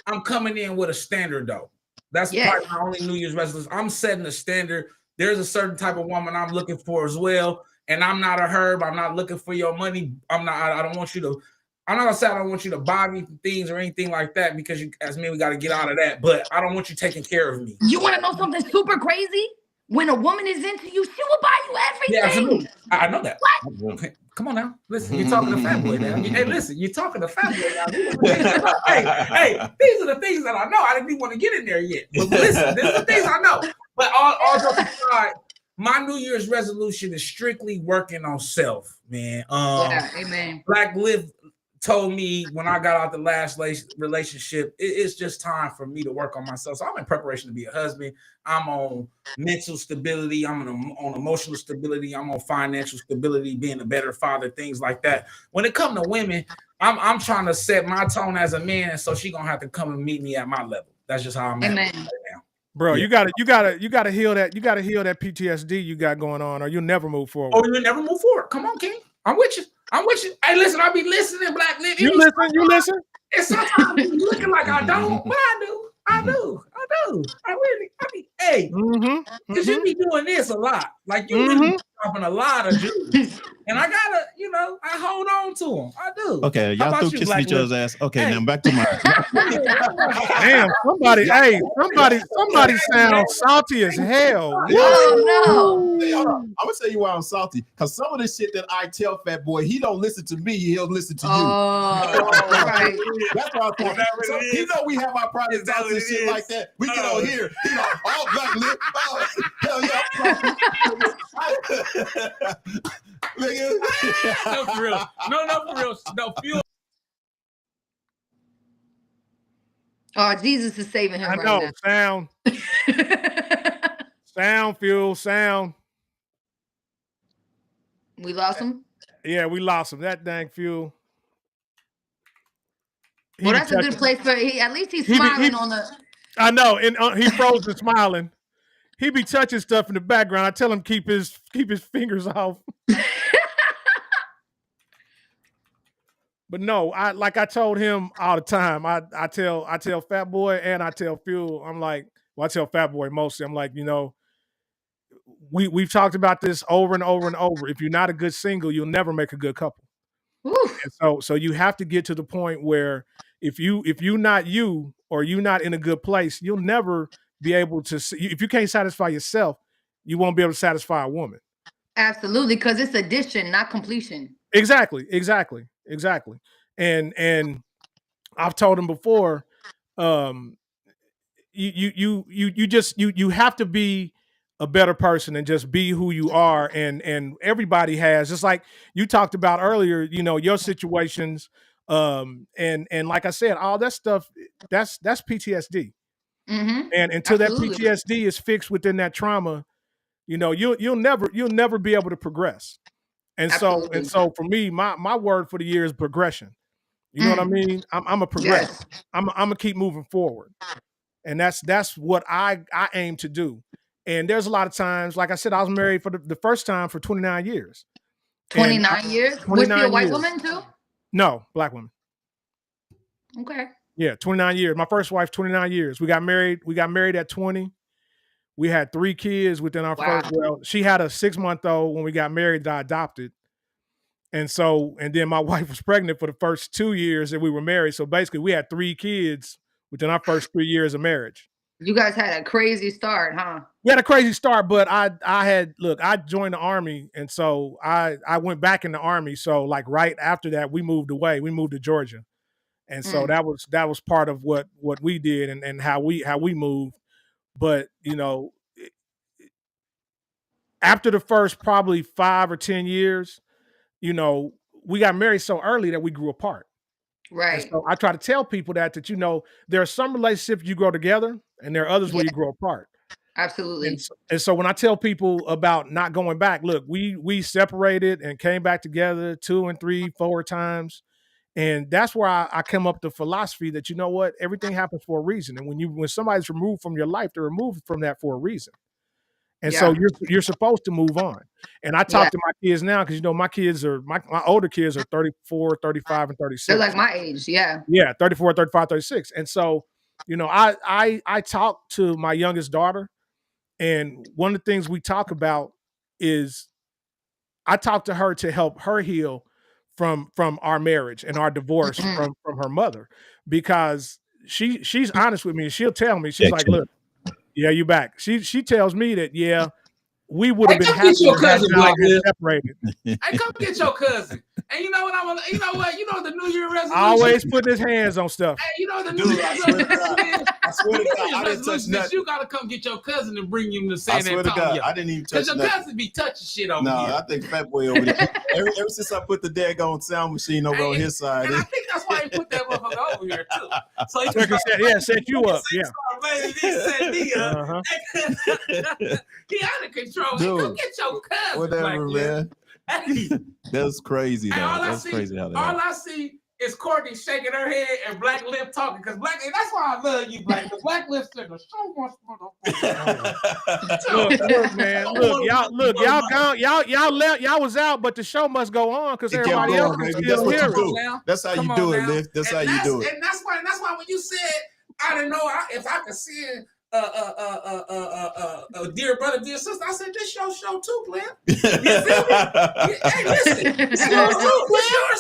I'm coming in with a standard though. That's probably my only New Year's resolution. I'm setting a standard. There's a certain type of woman I'm looking for as well. And I'm not a herb. I'm not looking for your money. I'm not gonna say I don't want you to buy me things or anything like that, because as men, we got to get out of that. But I don't want you taking care of me. You want to know something super crazy? When a woman is into you, she will buy you everything. Yeah, absolutely. I know that. What? Okay, come on now. Listen, you're talking to Fat Boy now. Hey, listen, you're talking to Fat Boy now. Hey, these are the things that I know. I didn't even want to get in there yet. But listen, these are the things I know. But all jokes aside, my New Year's resolution is strictly working on self, man. Amen. Black Liv told me when I got out the last relationship, it's just time for me to work on myself. So I'm in preparation to be a husband. I'm on mental stability. I'm on emotional stability. I'm on financial stability, being a better father, things like that. When it comes to women, I'm trying to set my tone as a man, and so she's gonna have to come and meet me at my level. That's just how I'm at right now. Bro, you gotta heal that. You gotta heal that PTSD you got going on, or you'll never move forward. Oh, you'll never move forward. Come on, King. I'm with you. Hey, listen, I'll be listening, Black Lid. You listen. And sometimes I'm looking like I don't, but I do. I really, hey, because you be doing this a lot. Like you really dropping a lot of Jews. And I gotta, I hold on to them. I do. Okay, y'all threw kissing each other's ass. Okay, now back to my. Damn, somebody sounds salty as hell. Oh no! I'm gonna tell you why I'm salty. Because some of the shit that I tell Fat Boy, he don't listen to me. He'll listen to you. Right. That's why I'm so, you know we have our private thoughts and shit like that. We get on here. He like, oh, Black Lid. Oh, hell yeah. No, for real. No, Fuel. Oh, Jesus is saving him I know. now. Sound, Fuel, sound. We lost him? Yeah, we lost him. That dang Fuel. Well, that's a good place for at least he's smiling on the. I know, and he froze and smiling. He be touching stuff in the background. I tell him keep his fingers off. But no, I told him all the time. I tell Fat Boy and I tell Fuel. I'm like, well, I tell Fat Boy mostly. I'm like, we've talked about this over and over and over. If you're not a good single, you'll never make a good couple. And so you have to get to the point where if you're not you or you're not in a good place, you'll never be able to see. If you can't satisfy yourself, you won't be able to satisfy a woman. Absolutely, because it's addition, not completion. Exactly. And I've told him before, you have to be a better person and just be who you are. And everybody has, just like you talked about earlier, your situations. And like I said, all that stuff, that's PTSD. And until Absolutely. That PTSD is fixed within that trauma, you'll never be able to progress. And Absolutely. so for me, my word for the year is progression. You know what I mean? I'm a progress. Yes. I'm gonna keep moving forward. And that's what I aim to do. And there's a lot of times, like I said, I was married for the first time for 29 years. 29 years? 29 was she a white woman too? No, black woman. Okay. Yeah, 29 years. My first wife, 29 years. We got married at 20. We had 3 kids within our first. Well, she had a 6-month-old when we got married that I adopted. And then my wife was pregnant for the first 2 years that we were married. So basically we had 3 kids within our first 3 years of marriage. You guys had a crazy start, huh? We had a crazy start, but I joined the Army. And so I went back in the Army. So like right after that, we moved away. We moved to Georgia. And so that was part of what we did and how we moved. But, after the first probably 5 or 10 years, we got married so early that we grew apart. Right. And so I try to tell people that there are some relationships you grow together and there are others where you grow apart. Absolutely. And so when I tell people about not going back, look, we separated and came back together 2 and 3, 4 times. And that's where I come up with the philosophy that, everything happens for a reason. And when somebody's removed from your life, they're removed from that for a reason. And so you're supposed to move on. And I talk to my kids now because, my kids my older kids are 34, 35, and 36. They're like my age. Yeah. Yeah. 34, 35, 36. And so, I talk to my youngest daughter. And one of the things we talk about is I talk to her to help her heal from our marriage and our divorce from her mother, because she's honest with me. She'll tell me, she's like, look, yeah, you back. She tells me that, we would have been happy to separated. Hey, come get your cousin. And you know what the New Year resolution. Always putting his hands on stuff. Hey, the New Year resolution. I swear to God, I didn't touch nothing. You gotta come get your cousin and bring him to San Antonio. I swear to God, I didn't even touch nothing. Because your cousin be touching shit over here. No, I think Fat Boy over there. Ever since I put the daggone sound machine over on his side. And I think that's why he put that motherfucker over here too. So he set you up. Yeah. He set me up. He out of control. Dude, go get your cousin. Whatever, man. That's crazy though. That's crazy how that. All I see is Courtney shaking her head and Black Lip talking because that's why I love you, Black. Because Black Lip said so much look, man. Y'all was out, but the show must go on because everybody else can still hear it. That's how you do it, Liv. That's how you do it. And that's why when you said I didn't know if I could send dear brother, dear sister, I said this show too, player. You feel me? Hey, listen, it's yours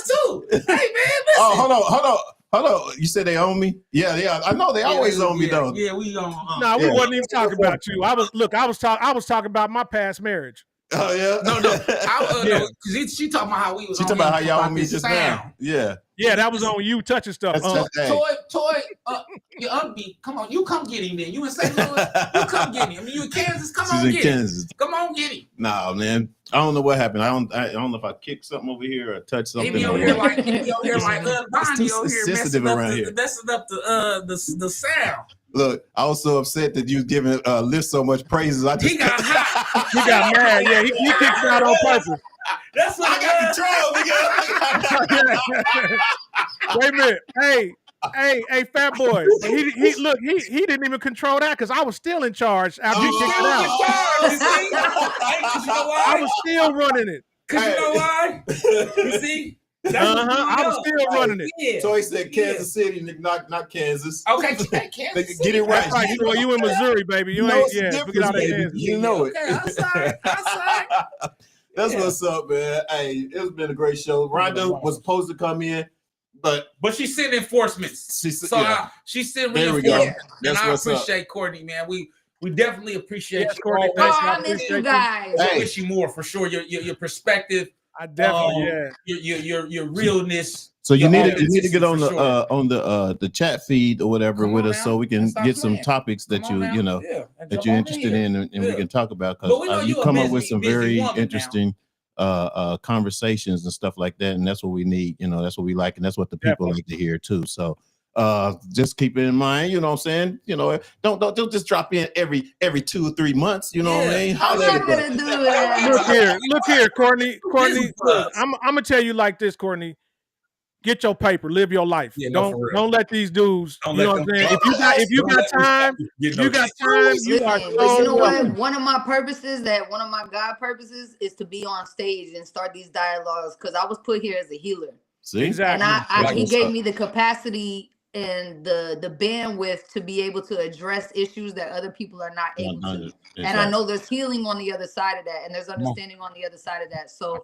too. Hey man, listen. Oh, hold on. You said they own me? Yeah. I know they always own me though. Yeah, we own. No, we wasn't even talking about you. I was talking about my past marriage. Oh yeah. No. She talking about how we was. She talking about how y'all on me just now. Yeah. Yeah, that was on you touching stuff. Toy, your uncle, come on, you come get him then. You in St. Louis, you come get him. I mean, you in Kansas, come on get him. Come on get him. Nah, man. I don't know what happened. I don't know if I kicked something over here or touched something. He over here like Bonnie over here messing up the sound. Look, I was so upset that you was giving Liv so much praises. He got hot. He got mad. Yeah, he kicked it out on purpose. That's what I got control. Wait a minute. Hey, fat boy. He didn't even control that because I was still in charge after he kicked it out. You know why? I was still running it. Cause you know why? You see? I was still running it. Yeah. Toy said Kansas City, not Kansas. Okay, Kansas. Get it right. That's right, Troy. You in Missouri, baby. You ain't. Yeah, forget all that Kansas. You know it. Okay, outside. That's what's up, man. Hey, it's been a great show. Rhonda was supposed to come in, but she sent enforcements. She sent reinforcements. And I appreciate Courtney, man. We Yes, definitely appreciate you. Courtney, I miss you guys. I wish you more for sure. Your perspective. I definitely your realness. So you need to get on the chat feed or whatever with us so we can get some topics that you're interested in and we can talk about because you come up with some very interesting conversations and stuff like that, and that's what we need. That's what we like, and that's what the people like to hear too. So just keep it in mind. You know what I'm saying? Don't just drop in every 2 or 3 months. You know what I mean? I'm not gonna do that. Look here, Courtney. Look, I'm gonna tell you like this, Courtney. Get your paper, live your life. Yeah, don't let these dudes. You know what I'm saying? If you got time, you are so. You know what? One of my God purposes is to be on stage and start these dialogues because I was put here as a healer. See, exactly. And he gave me the capacity and the bandwidth to be able to address issues that other people are not able to. Exactly. And I know there's healing on the other side of that, and there's understanding on the other side of that. So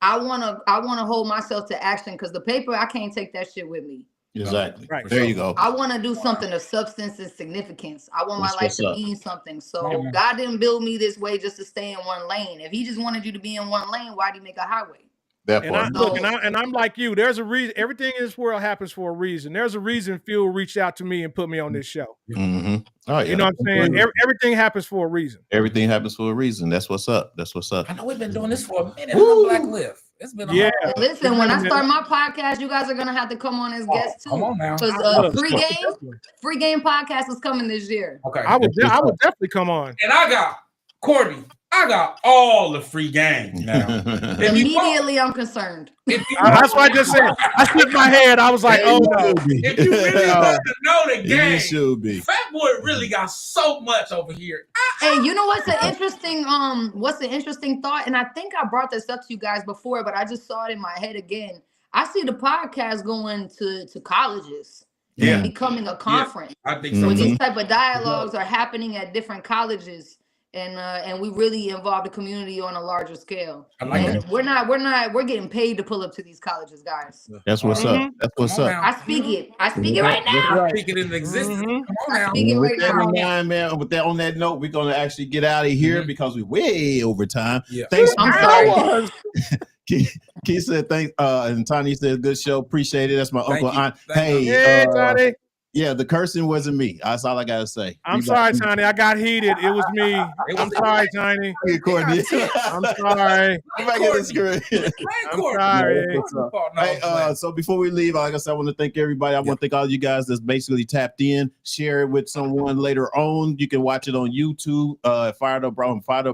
I wanna hold myself to action because the paper, I can't take that shit with me. Exactly. Right. There you go. I want to do something of substance and significance. I want my life to mean something. So God didn't build me this way just to stay in one lane. If he just wanted you to be in one lane, why'd he make a highway? I'm like you. There's a reason. Everything in this world happens for a reason. There's a reason Phil reached out to me and put me on this show. Mm-hmm. Oh, yeah. You know what I'm saying? Everything happens for a reason. Everything happens for a reason. That's what's up. I know we've been doing this for a minute on Black Live. It's been Listen, when I start my podcast, you guys are gonna have to come on as guests too. Come on now. Because free game podcast is coming this year. Okay. I would definitely come on. And I got Courtney. I got all the free game now. Immediately, I'm concerned. That's what I just said. I shook my head. I was like, "Oh no!" If you really want to know the game, it should be. Fat Boy really got so much over here. Hey, you know what's the interesting? What's the interesting thought? And I think I brought this up to you guys before, but I just saw it in my head again. I see the podcast going to colleges. And becoming a conference. Yeah, I think so. These type of dialogues are happening at different colleges. And we really involve the community on a larger scale. I like that. We're getting paid to pull up to these colleges, guys. That's what's up. That's what's up. I speak it right now. Speak it into existence. Come on now. I speak it right now. Man, on that note, we're gonna actually get out of here because we're way over time. Yeah. Thanks. I'm sorry. Keith said thanks, and Tony said good show. Appreciate it. That's my uncle. Hey, Tony. Yeah, the cursing wasn't me. That's all I gotta say. I'm sorry, Tiny. I got heated. It was me. I'm sorry, Tiny. Hey, Courtney. I'm sorry. I'm sorry. Hey, so before we leave, like I said, I want to thank everybody. I want to thank all you guys that's basically tapped in. Share it with someone later on. You can watch it on YouTube, Fired Up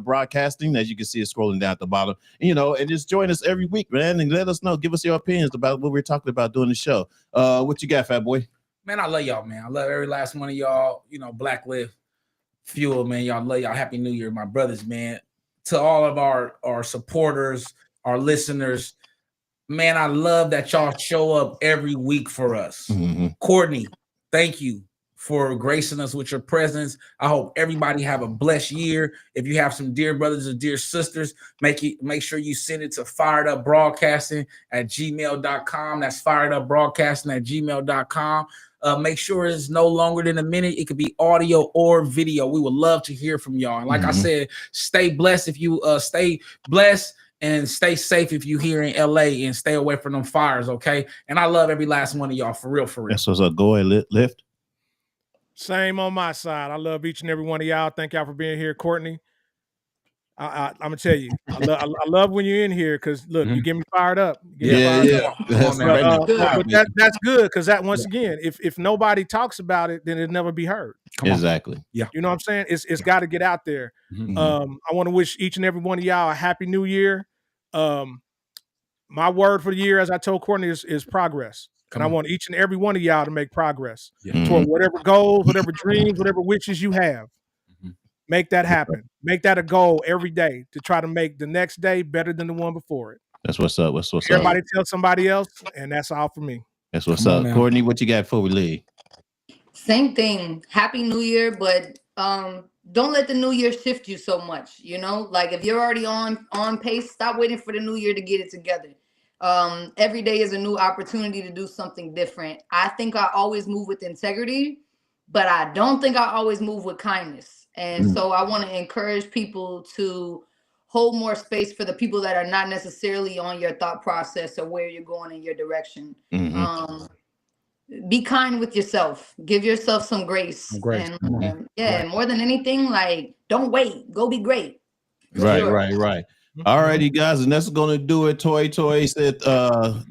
Broadcasting, as you can see it scrolling down at the bottom. And just join us every week, man, and let us know. Give us your opinions about what we're talking about doing the show. What you got, Fat Boy? Man, I love y'all, man. I love every last one of y'all. Black Lift Fuel, man. Y'all love y'all. Happy New Year, my brothers, man. To all of our supporters, our listeners, man, I love that y'all show up every week for us. Mm-hmm. Courtney, thank you for gracing us with your presence. I hope everybody have a blessed year. If you have some dear brothers or dear sisters, make sure you send it to firedupbroadcasting@gmail.com. That's firedupbroadcasting@gmail.com. Make sure it's no longer than a minute. It could be audio or video. We would love to hear from y'all. And like I said, stay blessed if you stay blessed, and stay safe if you here in LA, and stay away from them fires, okay? And I love every last one of y'all, for real, for real. That's what's up. Go ahead, Lift. Same on my side. I love each and every one of y'all. Thank y'all for being here, Courtney. I'm gonna tell you, I love when you're in here, because look, you get me fired up. That's good, because that, once again, if nobody talks about it, then it'll never be heard. Exactly. Yeah. You know what I'm saying? It's got to get out there. Mm-hmm. I want to wish each and every one of y'all a happy New Year. My word for the year, as I told Courtney, is progress. And I want each and every one of y'all to make progress toward whatever goals, whatever dreams, whatever wishes you have. Make that happen. Make that a goal every day, to try to make the next day better than the one before it. That's what's up. Everybody tell somebody else, and that's all for me. That's what's up. Courtney, what you got before we leave? Same thing. Happy New Year, but don't let the new year shift you so much. Like if you're already on pace, stop waiting for the new year to get it together. Every day is a new opportunity to do something different. I think I always move with integrity, but I don't think I always move with kindness. And so I want to encourage people to hold more space for the people that are not necessarily on your thought process or where you're going in your direction. Be kind with yourself. Give yourself some grace. And more than anything, like, don't wait. Go be great. Right. All righty, guys, and that's gonna do it. Toy said,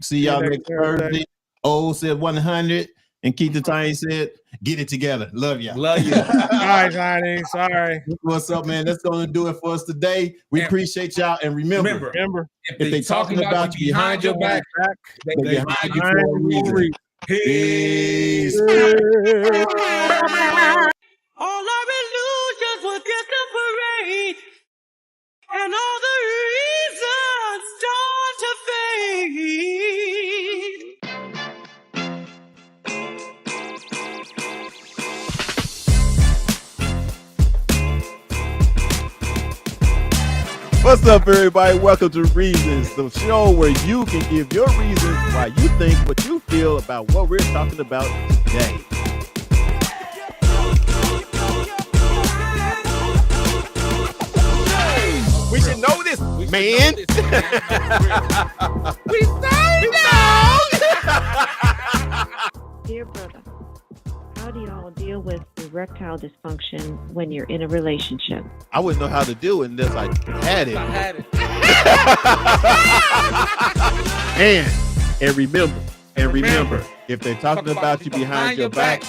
see y'all next Thursday. O said 100, and Keith the Tiny said, get it together. Love y'all. All right, Johnny. Sorry. What's up, man? That's gonna do it for us today. We appreciate y'all, and remember, if they talking about you behind your back, they behind you for a reason. Peace. All our illusions will disappear, and all the reasons start to fade. What's up, everybody? Welcome to Reasons, the show where you can give your reasons why you think what you feel about what we're talking about today. We should know this, man. We say no. Dear brother, how do y'all deal with erectile dysfunction when you're in a relationship? I wouldn't know how to do it unless I had it. And remember, if they're talking about you behind your back,